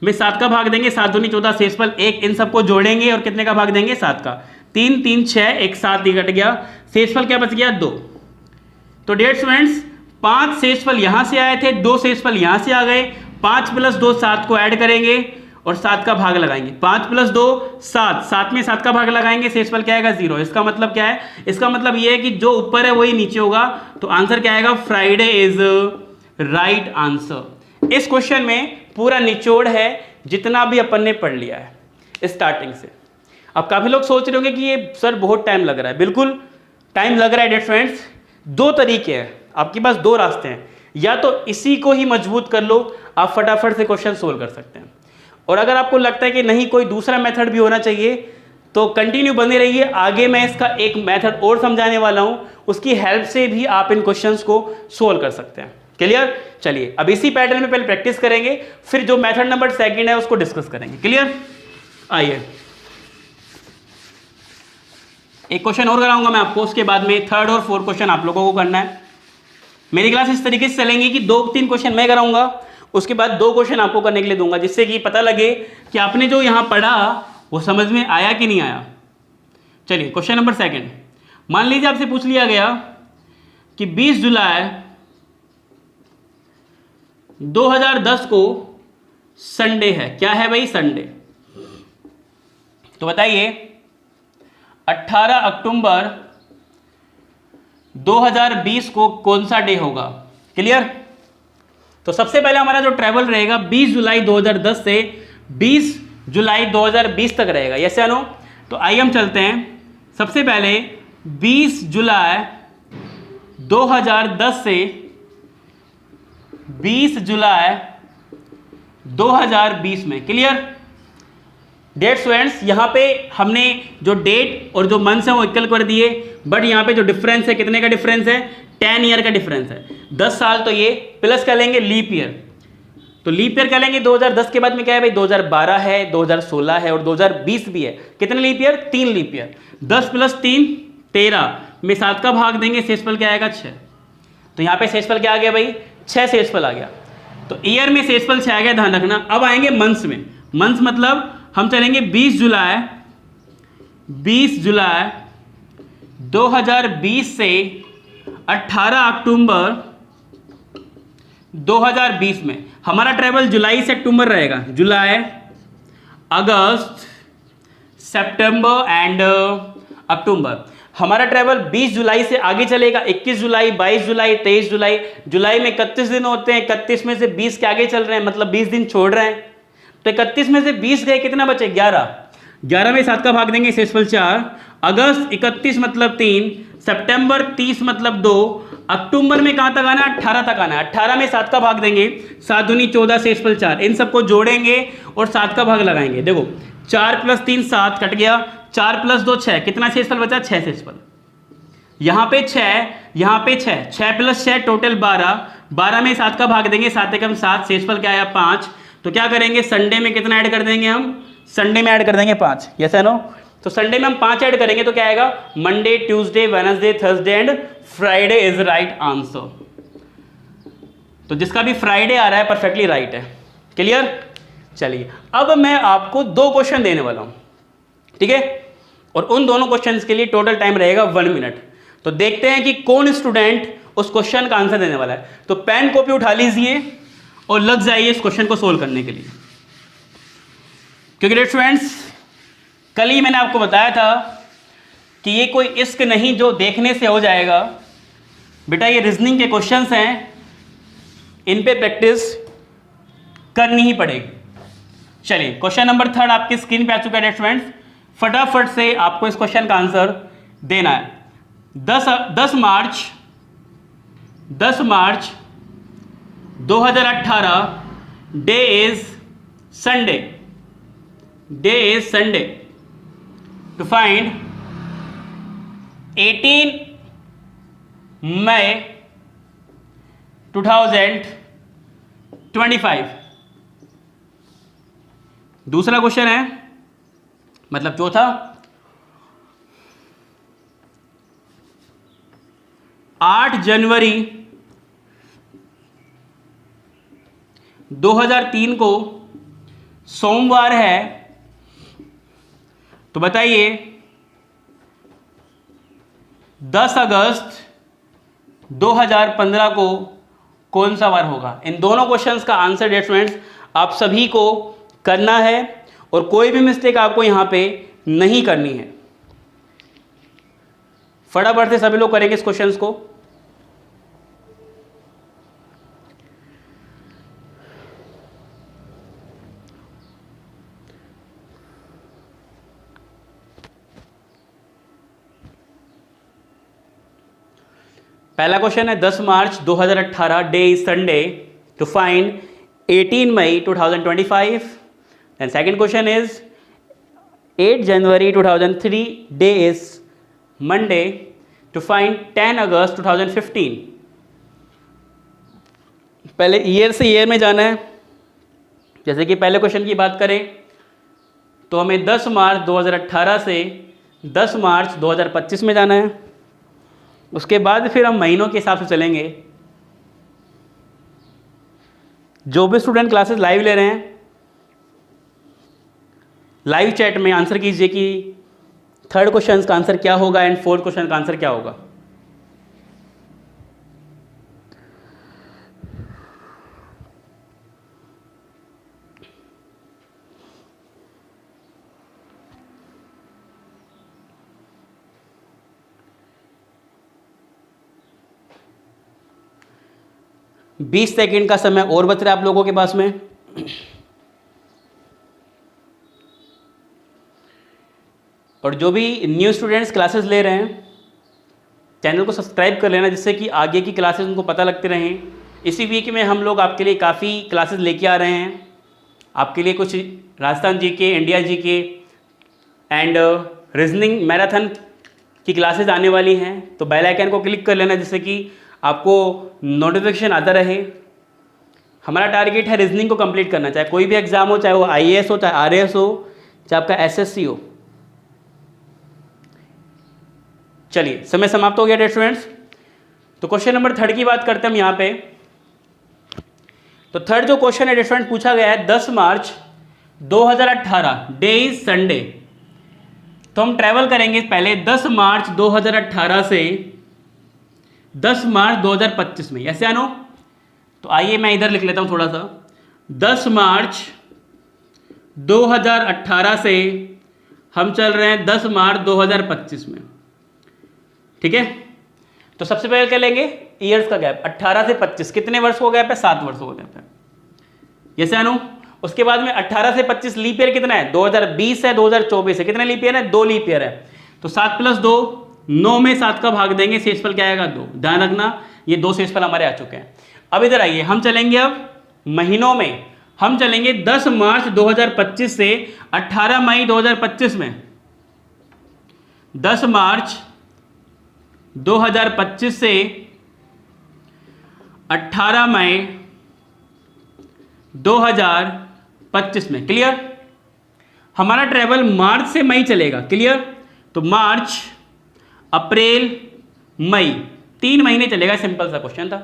में 7 का भाग देंगे, 7 दूनी 14, शेषफल 1, इन सबको जोड़ेंगे और कितने का भाग देंगे? 7 का। 3 3 6, एक 7 कट गया, शेषफल क्या बच गया 2। तो डियर स्टूडेंट्स 5 शेषफल यहाँ से आए थे, 2 शेषफल यहाँ से आ गए, 5 + 2 7 को ऐड करेंगे और 7 का भाग लगाएंगे, 5 + 2 7, 7 में 7 का भाग लगाएंगे, शेषफल क्या आएगा 0। इसका मतलब क्या है, इसका मतलब ये है कि जो ऊपर है वही नीचे होगा, तो आंसर क्या आएगा, फ्राइडे इज राइट आंसर। इस क्वेश्चन में पूरा निचोड़ है जितना भी अपन ने पढ़ लिया है स्टार्टिंग से। अब काफी लोग सोच रहे होंगे कि ये सर बहुत टाइम लग रहा है, बिल्कुल टाइम लग रहा है डियर फ्रेंड्स। 2 तरीके हैं आपके पास, 2 रास्ते हैं, या तो इसी को ही मजबूत कर लो, आप फटाफट से क्वेश्चन सोल्व कर सकते हैं, और अगर आपको लगता है कि नहीं कोई दूसरा मेथड भी होना चाहिए तो कंटिन्यू बने रहिए, आगे मैं इसका एक मेथड और समझाने वाला हूं, उसकी हेल्प से भी आप इन क्वेश्चंस को सोल्व कर सकते हैं। क्लियर? चलिए अब इसी पैटर्न में पहले प्रैक्टिस करेंगे, फिर जो मेथड नंबर 2 है उसको डिस्कस करेंगे। क्लियर? आइए एक क्वेश्चन और कराऊंगा मैं आपको, उसके बाद में 3rd और 4th क्वेश्चन आप लोगों को करना है। मेरी क्लास इस तरीके से चलेंगी कि 2-3 क्वेश्चन मैं कराऊंगा, उसके बाद 2 क्वेश्चन आपको करने के लिए दूंगा, जिससे कि पता लगे कि आपने जो यहां पढ़ा वो समझ में आया कि नहीं आया। चलिए क्वेश्चन नंबर 2, मान लीजिए आपसे पूछ लिया गया कि 20 जुलाई 2010 को संडे है। क्या है भाई? संडे। तो बताइए 18 अक्टूबर 2020 को कौन सा डे होगा? क्लियर? तो सबसे पहले हमारा जो ट्रैवल रहेगा 20 जुलाई 2010 से 20 जुलाई 2020 तक रहेगा। यस या नो? तो आइए हम चलते हैं। सबसे पहले 20 जुलाई 2010 से 20 जुलाई 2020 में। क्लियर? डेट स्टूडेंट्स यहां पे हमने जो डेट और जो मंथ्स है वो इक्वल कर दिए, बट यहां पे जो डिफरेंस है, कितने का डिफरेंस है? 10 ईयर का डिफरेंस है। 10 साल तो ये प्लस कर लेंगे लीप ईयर, तो लीप ईयर कर लेंगे। 2010 के बाद में क्या है भाई? 2012 है, 2016 है और 2020 भी है। कितने लीप ईयर? 3 leap year. 10 + 3 13 में 7 का भाग देंगे, शेषफल क्या आएगा? 6। तो यहाँ पे शेषफल क्या आ गया भाई? 6 शेषफल आ गया। तो ईयर में शेषफल 6 आ गया, ध्यान रखना। अब आएंगे मंथ्स में। मंथ्स मतलब हम चलेंगे 20 जुलाई 2020 से 18 अक्टूबर 2020 में। हमारा ट्रैवल जुलाई से अक्टूबर रहेगा, जुलाई, अगस्त, सितंबर एंड अक्टूबर। हमारा ट्रैवल 20 जुलाई से आगे चलेगा, 21 जुलाई, 22 जुलाई, 23 जुलाई। जुलाई में 31 दिन होते हैं, 31 में से 20 के आगे चल रहे हैं, मतलब 20 दिन छोड़ रहे हैं। तो 31 में से 20 गए, कितना बचे? 11। 11 में 7 का भाग देंगे, शेषफल 4। अगस्त 31 मतलब 3, सितंबर 30 मतलब 2, अक्टूबर में कहां तक आना है? 18 तक आना है। 18 में 7 का भाग देंगे, 7 दूनी 14, शेषफल 4। इन सबको जोड़ेंगे और 7 का भाग लगाएंगे। देखो 4 + 3 7 कट गया, 4 + 2 6, कितना शेषफल बचा? 6 शेषफल। यहाँ पे 6, यहाँ पे 6, 6 + 6 टोटल 12, 12 में 7 का भाग देंगे, 7 एकम 7, शेषफल क्या आया? 5। तो क्या करेंगे? संडे में कितना ऐड कर देंगे हम? संडे में ऐड कर देंगे 5। यस या नो? तो संडे में हम 5 ऐड करेंगे तो क्या आएगा? Monday, Tuesday, Wednesday, Thursday and Friday is right answer. तो जिसका भी फ्राइडे आ रहा है परफेक्टली राइट है। क्लियर? चलिए अब मैं आपको 2 क्वेश्चन देने वाला हूं, ठीक है? और उन दोनों क्वेश्चंस के लिए टोटल टाइम रहेगा 1 मिनट। तो देखते हैं कि कौन स्टूडेंट उस क्वेश्चन का आंसर देने वाला है। तो पेन कॉपी उठा लीजिए और लग जाइए इस क्वेश्चन को सोल्व करने के लिए। क्योंकि स्टूडेंट्स कल ही मैंने आपको बताया था कि ये कोई इश्क नहीं जो देखने से हो जाएगा। बेटा ये रीजनिंग के क्वेश्चंस हैं, इन पे प्रैक्टिस करनी ही पड़ेगी। चलिए क्वेश्चन नंबर 3 आपकी स्क्रीन पे आ चुका है स्टूडेंट्स। फटाफट से आपको इस क्वेश्चन का आंसर देना है। 10 March 2018 day is Sunday. To find 18 May 2025। दूसरा क्वेश्चन है, मतलब चौथा, 8 जनवरी 2003 को सोमवार है। तो बताइए 10 अगस्त 2015 को कौन सा वार होगा? इन दोनों क्वेश्चंस का आंसर डियर स्टूडेंट्स आप सभी को करना है और कोई भी मिस्टेक आपको यहां पे नहीं करनी है। फटाफट से सभी लोग करेंगे इस क्वेश्चंस को। पहला क्वेश्चन है 10 March 2018 day is Sunday to find 18 May 2025। And second question is 8 January 2003 day is Monday to find 10 August 2015। पहले ईयर से ईयर में जाना है। जैसे कि पहले क्वेश्चन की बात करें तो हमें 10 मार्च 2018 से 10 मार्च 2025 में जाना है। उसके बाद फिर हम महीनों के हिसाब से चलेंगे। जो भी स्टूडेंट क्लासेस लाइव ले रहे हैं, लाइव चैट में आंसर कीजिए कि थर्ड क्वेश्चन का आंसर क्या होगा एंड फोर्थ क्वेश्चन का आंसर क्या होगा। बीस सेकेंड का समय और बच रहा है आप लोगों के पास में। और जो भी न्यू स्टूडेंट्स क्लासेस ले रहे हैं चैनल को सब्सक्राइब कर लेना, जिससे कि आगे की क्लासेस उनको पता लगते रहें। इसी वीक में हम लोग आपके लिए काफ़ी क्लासेस लेके आ रहे हैं। आपके लिए कुछ Rajasthan GK, India GK and reasoning marathon की क्लासेस आने वाली हैं। तो बेल आइकन को क्लिक कर लेना, जिससे कि आपको नोटिफिकेशन आता रहे। हमारा टारगेट है रीजनिंग को कंप्लीट करना, चाहे कोई भी एग्जाम हो, चाहे वो आईएएस हो, चाहे आरएएस हो, चाहे आपका एसएससी हो। चलिए समय समाप्त हो गया डियर स्टूडेंट्स। तो क्वेश्चन नंबर थर्ड की बात करते हैं हम यहाँ पे। तो थर्ड जो क्वेश्चन है डियर स्टूडेंट पूछा गया है 10 मार्च 2018 डे इज संडे। तो हम ट्रैवल करेंगे पहले 10 मार्च 2018 से 10 मार्च 2025 में। ऐसे आनो, तो आइए मैं इधर लिख लेता हूं थोड़ा सा। 10 मार्च 2018 से हम चल रहे हैं 10 मार्च 2025 में, ठीक है। तो सबसे पहले क्या लेंगे, ईयर्स का गैप। 18 से 25 कितने वर्ष हो गैप है? 7 वर्ष हो गैप है। जैसे आनो, उसके बाद में 18 से 25 लीप ईयर कितना है? 2020 है, 2024 है। कितने लीप ईयर है? 2 लीप ईयर है। तो 7 + 2 9 में 7 का भाग देंगे, शेषफल क्या आएगा? 2। ध्यान रखना ये 2 शेषफल हमारे आ चुके हैं। अब इधर आइए, हम चलेंगे अब महीनों में। हम चलेंगे 10 मार्च 2025 से 18 मई 2025 में। 10 मार्च 2025 से 18 मई 2025 में। क्लियर? हमारा ट्रेवल मार्च से मई चलेगा। क्लियर? तो मार्च, अप्रैल, मई 3 महीने चलेगा। सिंपल सा क्वेश्चन था।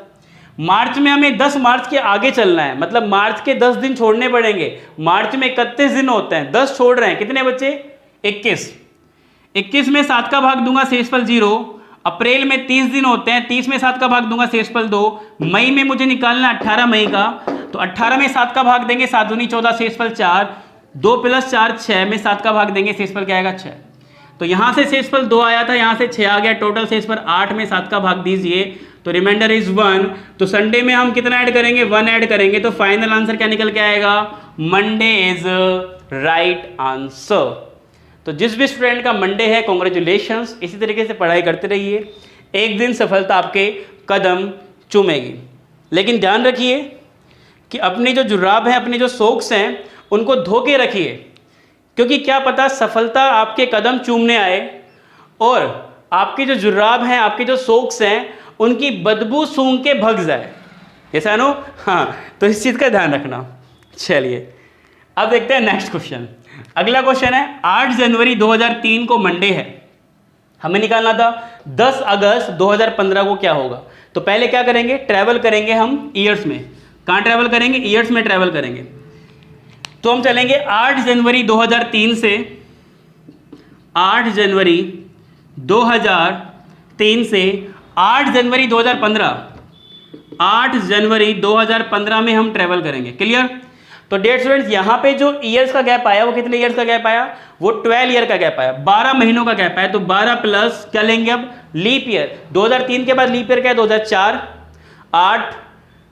मार्च में हमें 10 मार्च के आगे चलना है, मतलब मार्च के 10 दिन छोड़ने पड़ेंगे। मार्च में 31 दिन होते हैं, 10 छोड़ रहे हैं, कितने बच्चे? 21। 21 में 7 का भाग दूंगा, शेषफल 0। अप्रैल में 30 दिन होते हैं, 30 में 7 का भाग दूंगा, शेषफल 2। मई में मुझे निकालना 18 मई का, तो 18 में 7 का भाग देंगे, 7 दूनी 14, शेषफल 4। 2 + 4 6 में 7 का भाग देंगे, शेषफल क्या आएगा? 6। तो यहां से शेषफल 2 आया था, यहां से 6 आ गया। टोटल शेषफल 8 में 7 का भाग दीजिए, तो रिमाइंडर इज 1। तो संडे में हम कितना ऐड करेंगे? 1 ऐड करेंगे। तो फाइनल आंसर क्या निकल के आएगा? Monday is right answer. तो जिस भी स्टूडेंट का मंडे है, कॉन्ग्रेचुलेशंस। इसी तरीके से पढ़ाई करते रहिए, एक दिन सफलता आपके कदम चूमेगी। लेकिन ध्यान रखिए कि अपनी जो जुराब हैं, अपने जो सोक्स हैं, उनको धो के रखिए, क्योंकि क्या पता सफलता आपके कदम चूमने आए और आपकी जो जुराब हैं, आपके जो सोक्स हैं, उनकी बदबू सूंघ के भग जाए। ऐसा नो? हाँ, तो इस चीज़ का ध्यान रखना। चलिए अब देखते हैं नेक्स्ट क्वेश्चन। अगला क्वेश्चन है 8 जनवरी 2003 को मंडे है। हमें निकालना था 10 अगस्त 2015 को क्या होगा। तो पहले क्या करेंगे? ट्रैवल करेंगे हम ईयर्स में। कहाँ ट्रैवल करेंगे? ईयर्स में ट्रैवल करेंगे। तो हम चलेंगे 8 जनवरी 2003 से 8 जनवरी 3 से 8 जनवरी 2015, 8 जनवरी 2015 में हम ट्रेवल करेंगे। क्लियर? तो डेयर स्टूडेंट्स यहाँ पे जो ईयर्स का गैप आया वो कितने ईयर्स का गैप आया? वो 12 ईयर का गैप आया, 12 महीनों का गैप आया। तो 12 प्लस क्या लेंगे अब? Leap year. 2003 के बाद लीप ईयर क्या है? 2004, 8,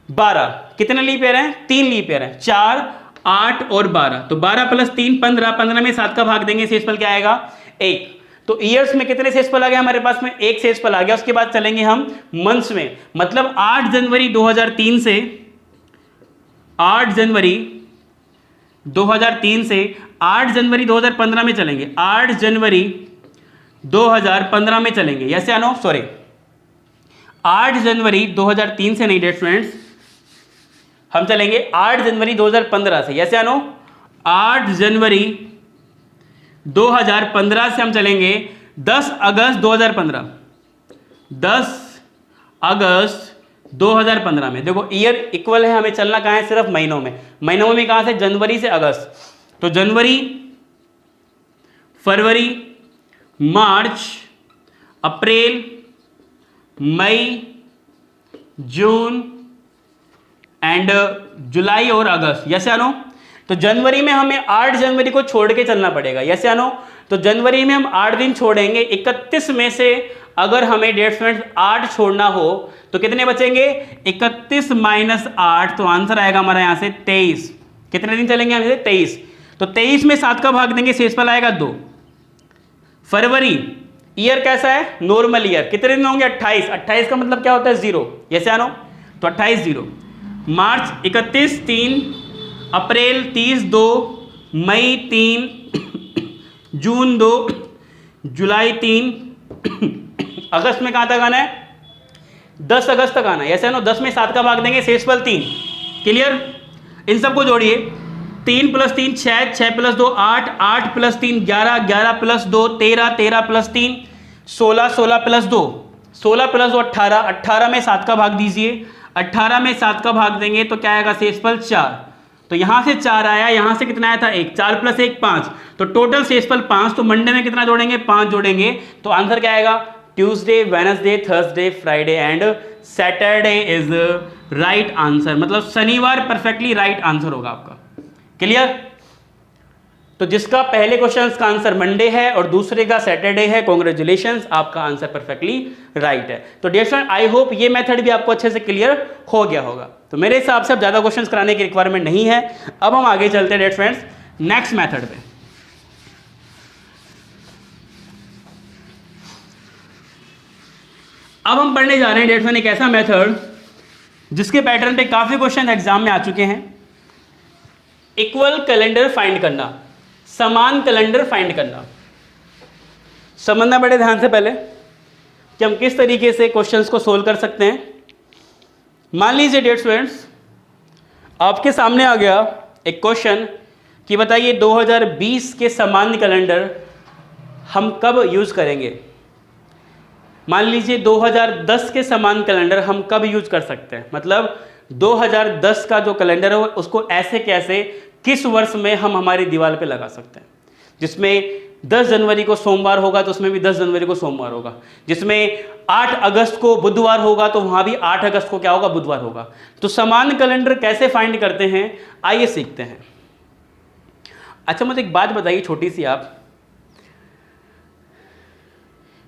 12। कितने लीप ईयर हैं? 3 लीप ईयर हैं, 4, 8 और 12। तो 12 प्लस 3 15, 15 में 7 का भाग देंगे, शेषफल क्या आएगा? 1। तो ईयर्स में कितने शेषफल आ गया हमारे पास में? 1 शेषफल आ गया। उसके बाद चलेंगे हम मंथ्स में, मतलब 8 जनवरी 2003 से 8 जनवरी 2003 से 8 जनवरी 2015 में चलेंगे, 8 जनवरी 2015 में चलेंगे। यस या नो? सॉरी, 8 जनवरी 2003 से नहीं डेयर स्टूडेंट्स, हम चलेंगे 8 जनवरी 2015 से। यस या नो? 8 जनवरी 2015 से हम चलेंगे 10 अगस्त 2015, 10 अगस्त 2015 में। देखो ईयर इक्वल है, हमें चलना कहाँ है? सिर्फ महीनों में। महीनों में कहाँ से? जनवरी से अगस्त। तो जनवरी, फरवरी, मार्च, अप्रैल, मई, जून एंड जुलाई और अगस्त। यस या नो? तो जनवरी में हमें 8 जनवरी को छोड़ के चलना पड़ेगा। यस या नो? तो जनवरी में हम 8 दिन छोड़ेंगे। 31 में से अगर हमें डेट स्टूडेंट्स 8 छोड़ना हो तो कितने बचेंगे? 31 माइनस 8, तो आंसर आएगा हमारा यहां से 23। कितने दिन चलेंगे यहां से? 23। तो 23 में 7 का भाग देंगे, शेषफल आएगा 2। फरवरी ईयर कैसा है? Normal year. कितने दिन होंगे? 28। 28 का मतलब क्या होता है? 0। यस या नो? तो 28 0। मार्च 31 3, अप्रैल 30 2, मई 3, जून 2, जुलाई 3, अगस्त में कहां तक आना है? 10 अगस्त तक आना है। ऐसे नो? 10 में 7 का भाग देंगे, शेषफल 3। क्लियर? इन सबको जोड़िए, 3 plus 3 6, 6 plus 2 8, 8 plus 3 11, 11 plus 2 13, 13 plus 3 16, 16 plus 2 16 plus 2 18, 18 में 7 का भाग दीजिए, 18 में 7 का भाग देंगे तो क्या आएगा? शेषफल 4। तो यहां से 4 आया, यहां से कितना आया था? 1। 4 प्लस 1 5, तो टोटल शेषफल 5। तो मंडे में कितना जोड़ेंगे? 5 जोड़ेंगे। तो आंसर क्या आएगा? Tuesday, Wednesday, Thursday, Friday and Saturday is right answer. मतलब शनिवार परफेक्टली राइट आंसर होगा आपका। क्लियर? तो जिसका पहले क्वेश्चन का आंसर मंडे है और दूसरे का सैटरडे है, कॉन्ग्रेचुलेशंस, आपका आंसर परफेक्टली राइट है। तो डियर स्टूडेंट, आई होप ये मेथड भी आपको अच्छे से क्लियर हो गया होगा। तो मेरे हिसाब से अब ज्यादा क्वेश्चंस कराने की रिक्वायरमेंट नहीं है। अब हम आगे चलते हैं डियर फ्रेंड्स नेक्स्ट मेथड पे। अब हम पढ़ने जा रहे हैं डियर फ्रेंड एक ऐसा मेथड जिसके पैटर्न पे काफी क्वेश्चन एग्जाम में आ चुके हैं। इक्वल कैलेंडर फाइंड करना, समान कैलेंडर फाइंड करना। समझना बड़े ध्यान से पहले कि हम किस तरीके से क्वेश्चंस को सोल्व कर सकते हैं। मान लीजिए डियर स्टूडेंट्स, आपके सामने आ गया एक क्वेश्चन कि बताइए 2020 के सामान्य कैलेंडर हम कब यूज करेंगे। मान लीजिए 2010 के समान कैलेंडर हम कब यूज कर सकते हैं, मतलब 2010 का जो कैलेंडर है उसको ऐसे कैसे किस वर्ष में हम हमारी दीवार पे लगा सकते हैं। जिसमें 10 जनवरी को सोमवार होगा तो उसमें भी 10 जनवरी को सोमवार होगा, जिसमें 8 अगस्त को बुधवार होगा तो वहां भी 8 अगस्त को क्या होगा? बुधवार होगा। तो समान कैलेंडर कैसे फाइंड करते हैं, आइए सीखते हैं। अच्छा मुझे एक बात बताइए छोटी सी, आप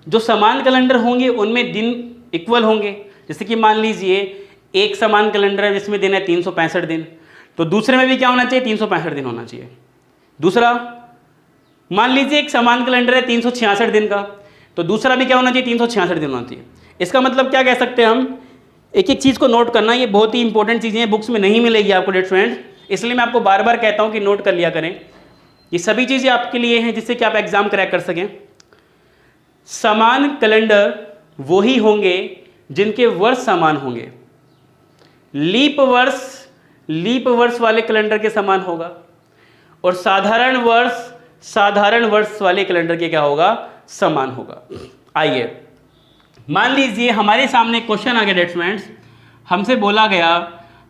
जो समान कैलेंडर होंगे उनमें दिन इक्वल होंगे। जैसे कि मान लीजिए एक समान कैलेंडर है जिसमें दिन है 365 दिन, तो दूसरे में भी क्या होना चाहिए? 365 दिन होना चाहिए। दूसरा, मान लीजिए एक समान कैलेंडर है 366 दिन का, तो दूसरा भी क्या होना चाहिए? 366 दिन होना चाहिए। इसका मतलब क्या कह सकते हैं हम? एक एक चीज़ को नोट करना, ये बहुत ही इंपॉर्टेंट चीज़ें हैं, बुक्स में नहीं मिलेगी आपको डियर फ्रेंड्स, इसलिए मैं आपको बार बार कहता हूँ कि नोट कर लिया करें। ये सभी चीज़ें आपके लिए हैं जिससे कि आप एग्जाम क्रैक कर सकें। समान कैलेंडर वही होंगे जिनके वर्ष समान होंगे। लीप वर्ष वाले कैलेंडर के समान होगा और साधारण वर्ष वाले कैलेंडर के क्या होगा? समान होगा। आइए मान लीजिए हमारे सामने क्वेश्चन आ गया डियर फ्रेंड्स, हमसे बोला गया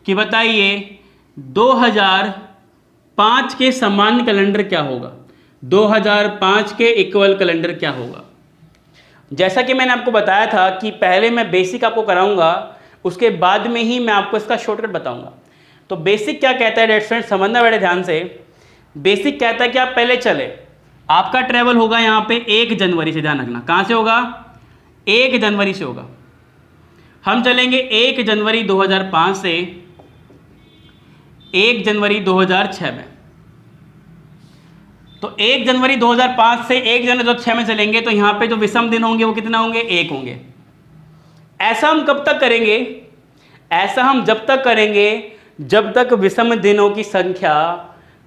कि बताइए 2005 के समान कैलेंडर क्या होगा, 2005 के इक्वल कैलेंडर क्या होगा। जैसा कि मैंने आपको बताया था कि पहले मैं बेसिक आपको कराऊंगा, उसके बाद में ही मैं आपको इसका शॉर्टकट बताऊंगा। तो बेसिक क्या कहता है डेयर फ्रेंड्स, समझना बड़े ध्यान से। बेसिक कहता है कि आप पहले चले, आपका ट्रेवल होगा यहाँ पे 1 जनवरी से, ध्यान रखना कहाँ से होगा, 1 जनवरी से होगा। हम चलेंगे 1 जनवरी 2005 से 1 जनवरी 2006 में। तो 1 जनवरी 2005 से 1 जनवरी 2006 में चलेंगे तो यहाँ पे जो विषम दिन होंगे वो कितना होंगे, 1 होंगे। ऐसा हम कब तक करेंगे, ऐसा हम जब तक करेंगे जब तक विषम दिनों की संख्या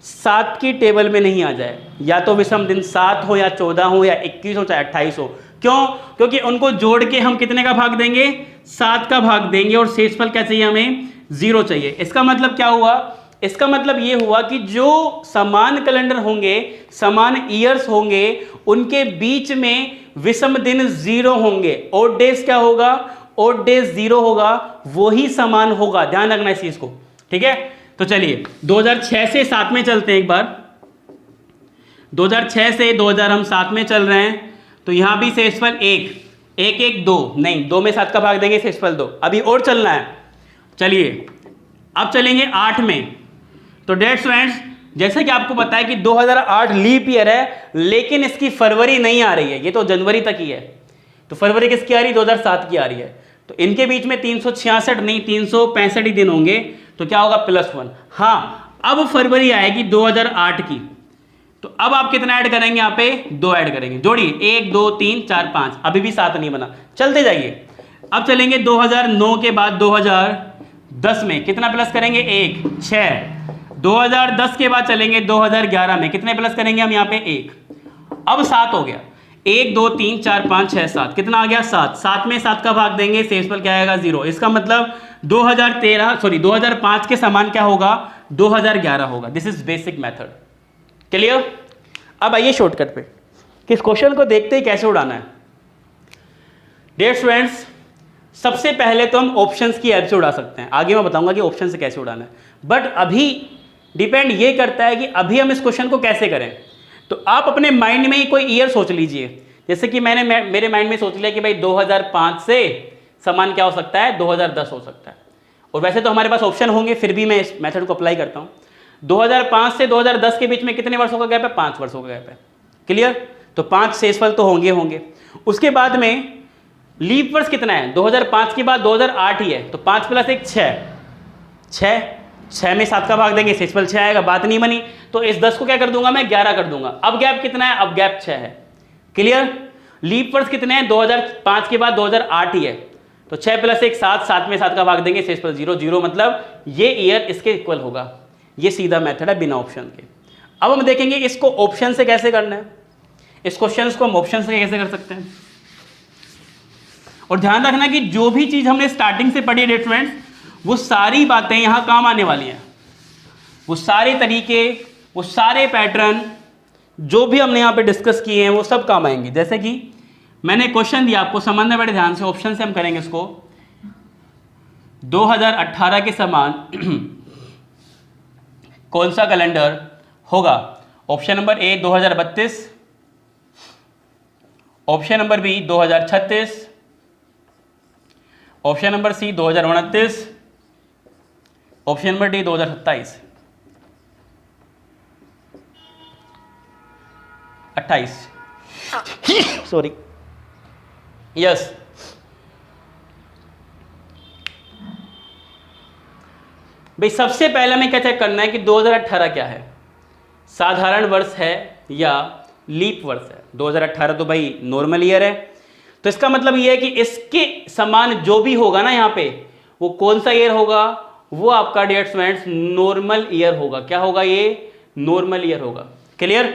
7 की टेबल में नहीं आ जाए। या तो विषम दिन 7 हो या 14 हो या 21 हो चाहे 28 हो। क्यों? क्योंकि उनको जोड़ के हम कितने का भाग देंगे, 7 का भाग देंगे, और शेषफल क्या चाहिए हमें, 0 चाहिए। इसका मतलब क्या हुआ, इसका मतलब ये हुआ कि जो समान कैलेंडर होंगे, समान ईयर्स होंगे, उनके बीच में विषम दिन 0 होंगे। ओड डेज क्या होगा, ओड डेज 0 होगा, वही समान होगा। ध्यान रखना इस चीज को, ठीक है। तो चलिए 2006 से 7 में चलते हैं एक बार। 2006 से 2000 हम 7 में चल रहे हैं, तो यहां भी शेषफल 1 1 1 2 नहीं, 2 में 7 का भाग देंगे, शेषफल 2। अभी और चलना है। चलिए अब चलेंगे 8 में। तो डेयर फ्रेंड्स, जैसे कि आपको पता है कि 2008 लीप ईयर है, लेकिन इसकी फरवरी नहीं आ रही है, ये तो जनवरी तक ही है। तो फरवरी किसकी आ रही, 2007 की आ रही है। तो इनके बीच में 366 नहीं 365 ही दिन होंगे। तो क्या होगा, +1। हाँ, अब फरवरी आएगी 2008 की। तो अब आप कितना ऐड करेंगे, यहाँ पे 2 ऐड करेंगे। जोड़िए 1 2 3 4 5, अभी भी 7 नहीं बना, चलते जाइए। अब चलेंगे 2009 के बाद 2010 में, कितना प्लस करेंगे, 1 6। 2010 के बाद चलेंगे 2011 में, कितने प्लस करेंगे हम यहाँ पे, 1। अब 7 हो गया, 1 2 3 4 5 6 7, कितना आ गया, 7। 7 में 7 का भाग देंगे, शेषफल क्या आएगा, 0। इसका मतलब 2005 के समान क्या होगा, 2011 होगा। This is basic method, clear. अब आइए शॉर्टकट पे, किस क्वेश्चन को देखते ही कैसे उड़ाना है। डियर स्टूडेंट्स, सबसे पहले तो हम ऑप्शंस की हेल्प से उड़ा सकते हैं, आगे मैं बताऊंगा कि ऑप्शन से कैसे उड़ाना है। बट अभी डिपेंड ये करता है कि अभी हम इस क्वेश्चन को कैसे करें। तो आप अपने माइंड में ही कोई ईयर सोच लीजिए। जैसे कि मेरे माइंड में सोच लिया कि भाई 2005 से समान क्या हो सकता है, 2010 हो सकता है। और वैसे तो हमारे पास ऑप्शन होंगे, फिर भी मैं इस मेथड को अप्लाई करता हूँ। 2005 से 2010 के बीच में कितने वर्षों का गैप है, 5 वर्षों का गैप है, क्लियर। तो 5 शेषफल तो होंगे। उसके बाद में लीप वर्ष कितना है, 2005 के बाद 2008 ही है। तो 5 + 1 6 6 में 7 का भाग देंगे, शेषफल 6 आएगा, बात नहीं बनी। तो इस 10 को क्या कर दूंगा मैं, 11 कर दूंगा। अब गैप कितना है, अब गैप 6 है, क्लियर। लीप वर्ष कितने हैं, 2005 के बाद 2008 ही है। तो 6 + 1 7, 7 में 7 का भाग देंगे, शेषफल 0 0, मतलब ये ईयर इसके इक्वल होगा। ये सीधा मेथड है बिना ऑप्शन के। अब हम देखेंगे इसको ऑप्शन से कैसे करना है। इस क्वेश्चन को हम ऑप्शन से कैसे कर सकते हैं। और ध्यान रखना कि जो भी चीज हमने स्टार्टिंग से पढ़ी है फ्रेंड्स, वो सारी बातें यहां काम आने वाली हैं। वो सारे तरीके, वो सारे पैटर्न जो भी हमने यहां पे डिस्कस किए हैं, वो सब काम आएंगे। जैसे कि मैंने क्वेश्चन दिया आपको, समझना बड़े ध्यान से, ऑप्शन से हम करेंगे इसको। 2018 के समान कौन सा कैलेंडर होगा। Option number A 2032, option number B 2036, option number C 2029, option number D 2027 28 sorry, yes. भाई सबसे पहले हमें क्या चेक करना है कि 2018 क्या है, साधारण वर्ष है या लीप वर्ष है। 2018 तो भाई नॉर्मल ईयर है। तो इसका मतलब ये है कि इसके समान जो भी होगा ना यहाँ पे, वो कौन सा ईयर होगा, वो आपका डियर स्टूडेंट्स नॉर्मल ईयर होगा। क्या होगा, ये नॉर्मल ईयर होगा, क्लियर।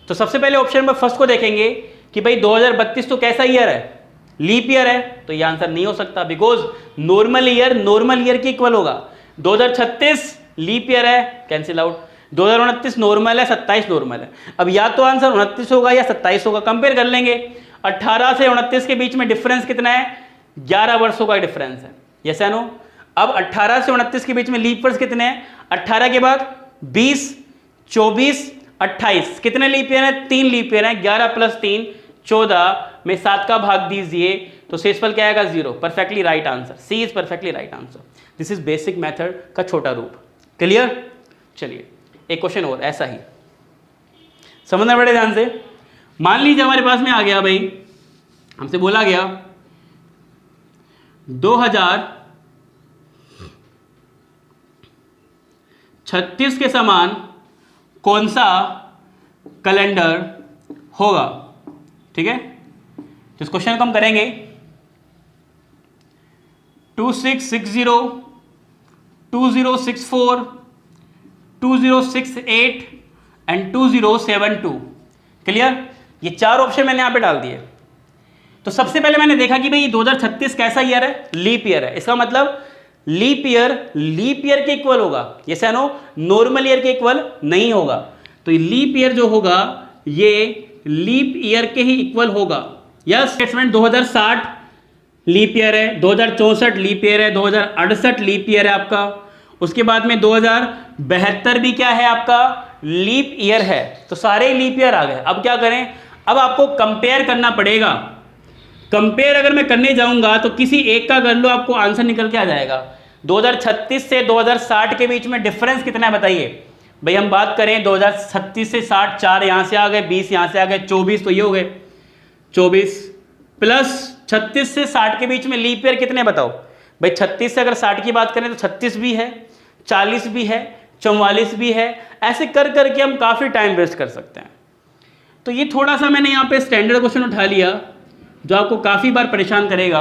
तो सबसे पहले ऑप्शन नंबर फर्स्ट को देखेंगे कि भाई 2032 तो कैसा ईयर है, लीप ईयर है। तो ये आंसर नहीं हो सकता, बिकॉज नॉर्मल ईयर के इक्वल होगा। 2036 लीप ईयर है, कैंसिल आउट। 2029 नॉर्मल है, 27 नॉर्मल है। अब या तो आंसर 29 होगा या 27 होगा, कंपेयर कर लेंगे। 18 से 29 के बीच में डिफरेंस कितना है, 11 वर्षों का डिफरेंस है, यस या नो। अब 18 से 29 के बीच में लीप वर्ष कितने हैं, 18 के बाद 20, 24, 28, कितने लीप ईयर है, 3 लीप ईयर है। 11 + 3 14, में 7 का भाग दीजिए तो शेषफल क्या आएगा 0। Perfectly right answer, C is perfectly right answer. This is basic method का छोटा रूप। क्लियर? चलिए एक क्वेश्चन और ऐसा ही समझना बड़े ध्यान से। मान लीजिए हमारे पास में आ गया भाई, हमसे बोला गया 2036 के समान कौन सा कैलेंडर होगा। ठीक है, तो इस क्वेश्चन को हम करेंगे 2660, 2064, 2068 एंड 2072। क्लियर? ये 4 ऑप्शन मैंने यहां पे डाल दिए। तो सबसे पहले मैंने देखा कि भाई 2036 कैसा ईयर है? लीप ईयर है। इसका मतलब लीप ईयर के इक्वल होगा, ये नो नॉर्मल ईयर के इक्वल नहीं होगा। तो लीप ईयर जो होगा ये लीप ईयर के ही इक्वल होगा। यस स्टेटमेंट 2060 लीप ईयर है, 2064 लीप ईयर है, 2068 लीप ईयर है आपका। उसके बाद में 2072 भी क्या है आपका? लीप ईयर है। तो सारे लीप ईयर आ गए। अब क्या करें? अब आपको कंपेयर करना पड़ेगा। कंपेयर अगर मैं करने जाऊंगा तो किसी एक का कर लो, आपको आंसर निकल के आ जाएगा। 2036 से 2060 के बीच में डिफरेंस कितना है बताइए भाई। हम बात करें 2036 से 60, 4 यहां से आ गए, 20 यहां से आ गए, 24, तो ये हो गए 24 प्लस 36 से 60 के बीच में लीप ईयर कितने बताओ भाई। 36 से अगर 60 की बात करें तो 36 भी है, 40 भी है, 44 भी है। ऐसे कर करके हम काफ़ी टाइम वेस्ट कर सकते हैं। तो ये थोड़ा सा मैंने यहाँ पे स्टैंडर्ड क्वेश्चन उठा लिया जो आपको काफ़ी बार परेशान करेगा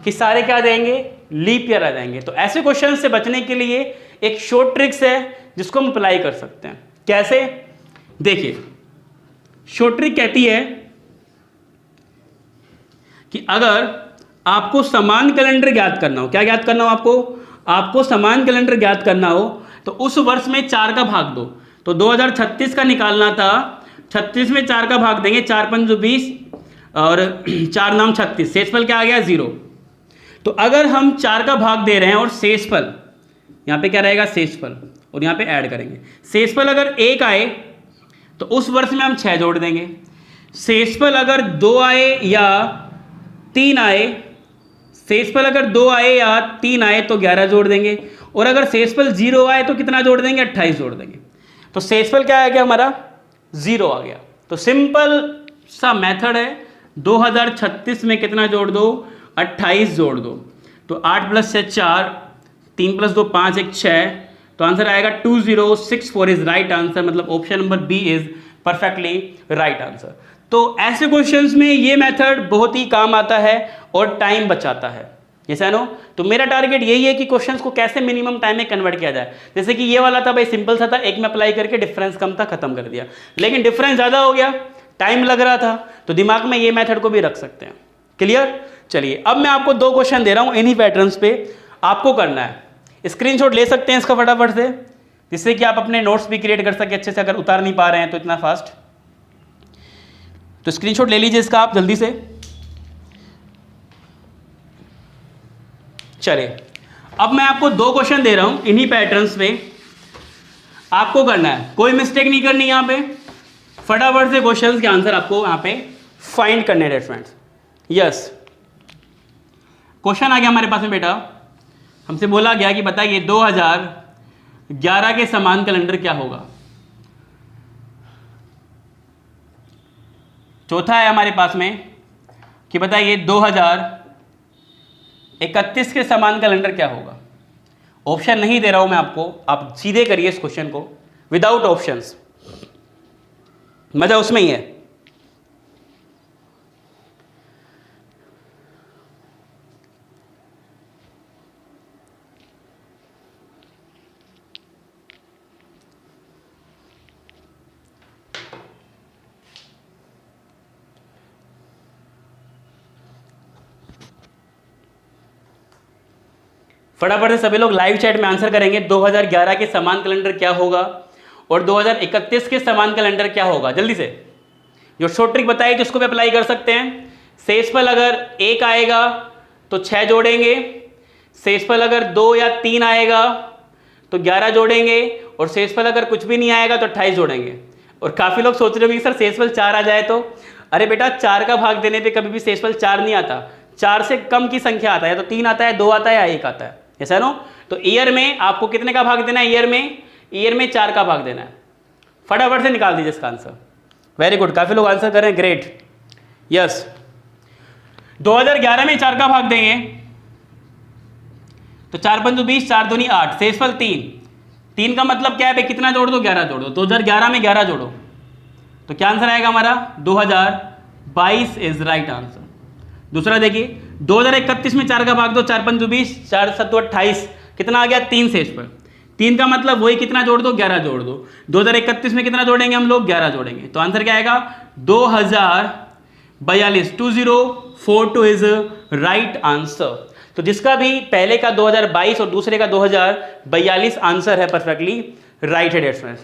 कि सारे क्या आ जाएंगे? लीप ईयर आ जाएंगे। तो ऐसे क्वेश्चन से बचने के लिए एक शॉर्ट ट्रिक्स है जिसको हम अप्लाई कर सकते हैं। कैसे? देखिए, शॉर्ट ट्रिक कहती है कि अगर आपको समान कैलेंडर ज्ञात करना हो, क्या ज्ञात करना हो आपको समान कैलेंडर ज्ञात करना हो तो उस वर्ष में 4 का भाग दो। तो 2036 का निकालना था, 36 में 4 का भाग देंगे, 4 5 20 और 4 नाम 36, शेषफल क्या आ गया? 0। तो अगर हम 4 का भाग दे रहे हैं और शेषफल यहाँ पे क्या रहेगा? शेषफल, और यहाँ पे ऐड करेंगे। शेषफल अगर 1 आए तो उस वर्ष में हम 6 जोड़ देंगे। शेषफल अगर 2 आए या 3 आए, शेषफल अगर 2 आए या 3 आए तो 11 जोड़ देंगे। और अगर शेषफल 0 आए तो कितना जोड़ देंगे? 28 जोड़ देंगे। तो शेषफल क्या आ गया हमारा? 0 आ गया। तो सिंपल सा मेथड है, 2036 में कितना जोड़ दो? 28 जोड़ दो। तो 8 + 6 4, 3 + 2 5, 1 6, तो आंसर आएगा 2064 इज राइट आंसर। मतलब option number B is perfectly right answer. तो ऐसे क्वेश्चंस में ये मेथड बहुत ही काम आता है और टाइम बचाता है। यस है नो? तो मेरा टारगेट यही है कि क्वेश्चंस को कैसे मिनिमम टाइम में कन्वर्ट किया जाए। जैसे कि ये वाला था भाई, सिंपल सा था, एक में अप्लाई करके डिफरेंस कम था, खत्म कर दिया। लेकिन डिफरेंस ज़्यादा हो गया, टाइम लग रहा था, तो दिमाग में ये मेथड को भी रख सकते हैं। क्लियर? चलिए अब मैं आपको 2 क्वेश्चन दे रहा हूँ इन्हीं पैटर्न्स पे, आपको करना है। स्क्रीनशॉट ले सकते हैं इसका फटाफट से, जिससे कि आप अपने नोट्स भी क्रिएट कर सके अच्छे से, अगर उतार नहीं पा रहे हैं तो इतना फास्ट। तो स्क्रीनशॉट ले लीजिए इसका आप जल्दी से। चलिए अब मैं आपको 2 क्वेश्चन दे रहा हूं इन्हीं पैटर्न्स पे, आपको करना है, कोई मिस्टेक नहीं करनी यहां पे। फटाफट से क्वेश्चंस के आंसर आपको यहां पे फाइंड करने हैं फ्रेंड्स। यस, क्वेश्चन आ गया हमारे पास में बेटा। हमसे बोला गया कि बताइए 2011 के समान कैलेंडर क्या होगा। चौथा है हमारे पास में कि बताइए 2031 के समान कैलेंडर क्या होगा। ऑप्शन नहीं दे रहा हूं मैं आपको, आप सीधे करिए इस क्वेश्चन को विदाउट ऑप्शंस, मजा उसमें ही है। फटाफट से सभी लोग लाइव चैट में आंसर करेंगे 2011 के समान कैलेंडर क्या होगा और 2031 के समान कैलेंडर क्या होगा। जल्दी से जो शॉर्ट ट्रिक बताई तो उसको भी अप्लाई कर सकते हैं। शेषफल अगर 1 आएगा तो 6 जोड़ेंगे, शेषफल अगर 2 या 3 आएगा तो 11 जोड़ेंगे, और शेषफल अगर कुछ भी नहीं आएगा तो 28 जोड़ेंगे। और काफ़ी लोग सोच रहे होंगे सर शेषफल 4 आ जाए तो अरे बेटा 4 का भाग देने पे कभी भी शेषफल 4 नहीं आता, 4 से कम की संख्या आता है, तो 3 आता है, 2 आता है या 1 आता है, ऐसा नो। तो ईयर में आपको कितने का भाग देना है? ईयर में 4 का भाग देना है। फटाफट से निकाल दीजिए इसका आंसर। वेरी गुड, काफ़ी लोग आंसर कर रहे हैं, ग्रेट। यस, 2011 में 4 का भाग देंगे तो 4 पंचू 20, 4 दूनी 8, शेषफल 3 का मतलब क्या है भाई? कितना जोड़ दो? 11 जोड़ो। 2011 में 11 जोड़ो तो क्या आंसर आएगा हमारा? 2022 इज राइट आंसर। दूसरा देखिए, 2031 में 4 का भाग दो, 4 पंचू 20, 4 सत्तू 28, कितना आ गया? 3 शेषफल। 3 का मतलब वही कितना जोड़ दो? 11 जोड़ दो। 2031 में कितना जोड़ेंगे हम लोग? 11 जोड़ेंगे, तो आंसर क्या आएगा? 2042। 2042 इज राइट आंसर। तो जिसका भी पहले का 2022 और दूसरे का 2042 आंसर है परफेक्टली राइट है डियर फ्रेंड्स।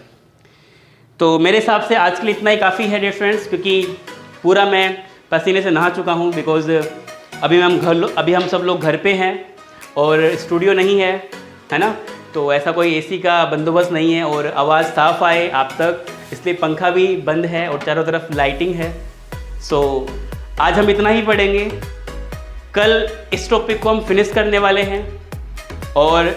तो मेरे हिसाब से आज के लिए इतना ही काफ़ी है डियर फ्रेंड्स, क्योंकि पूरा मैं पसीने से नहा चुका हूँ। बिकॉज अभी हम सब लोग घर पे हैं और स्टूडियो नहीं है ना, तो ऐसा कोई एसी का बंदोबस्त नहीं है और आवाज़ साफ आए आप तक, इसलिए पंखा भी बंद है और चारों तरफ लाइटिंग है। सो आज हम इतना ही पढ़ेंगे। कल इस टॉपिक को हम फिनिश करने वाले हैं और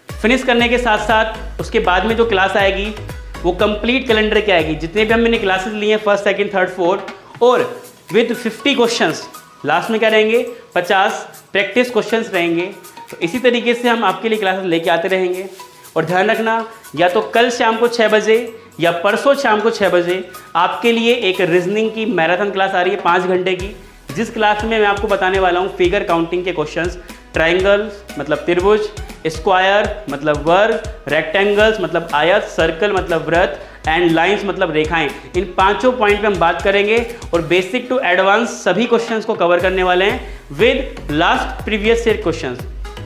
फिनिश करने के साथ साथ उसके बाद में जो क्लास आएगी वो कंप्लीट कैलेंडर की आएगी। जितने भी हमने क्लासेस लिए हैं, फर्स्ट, सेकंड, थर्ड, फोर्थ, और विद 50 क्वेश्चंस। लास्ट में क्या रहेंगे? 50 प्रैक्टिस क्वेश्चंस रहेंगे। तो इसी तरीके से हम आपके लिए क्लासेस लेके आते रहेंगे। और ध्यान रखना, या तो कल शाम को 6 बजे या परसों शाम को 6 बजे आपके लिए एक रीजनिंग की मैराथन क्लास आ रही है 5 घंटे की, जिस क्लास में मैं आपको बताने वाला हूँ फिगर काउंटिंग के क्वेश्चंस। ट्रायंगल्स मतलब त्रिभुज, स्क्वायर मतलब वर्ग, रेक्टेंगल्स मतलब आयत, सर्कल मतलब वृत्त, एंड लाइंस मतलब रेखाएं। इन 5 पॉइंट पे हम बात करेंगे और बेसिक टू एडवांस सभी क्वेश्चंस को कवर करने वाले हैं with last previous year questions.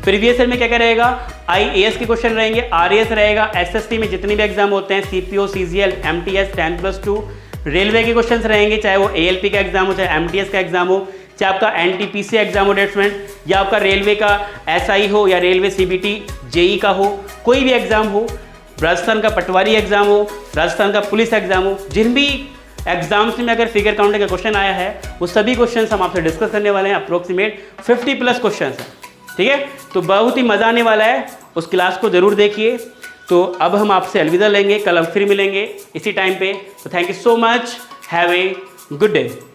Previous year में क्या क्या रहेगा? IAS के क्वेश्चन रहेंगे, RAS रहेगा, SST में जितने भी एग्जाम होते हैं, CPO, CGL, MTS, 10+2, रेलवे के क्वेश्चंस रहेंगे, चाहे वो ALP का एग्जाम हो, चाहे MTS का एग्जाम हो, चाहे आपका NTPC एग्जाम हो डेट फ्रेंड, या आपका रेलवे का SI हो या रेलवे CBT JE का हो, कोई भी एग्जाम हो, राजस्थान का पटवारी एग्जाम हो, राजस्थान का पुलिस एग्जाम हो, जिन भी एग्जाम्स में अगर फिगर काउंटिंग का क्वेश्चन आया है वो सभी क्वेश्चंस हम आपसे डिस्कस करने वाले हैं। अप्रोक्सीमेट 50+ क्वेश्चंस हैं, ठीक है। तो बहुत ही मज़ा आने वाला है, उस क्लास को ज़रूर देखिए। तो अब हम आपसे अलविदा लेंगे, कल हम फिर मिलेंगे इसी टाइम पे। तो thank you so much, have a good day.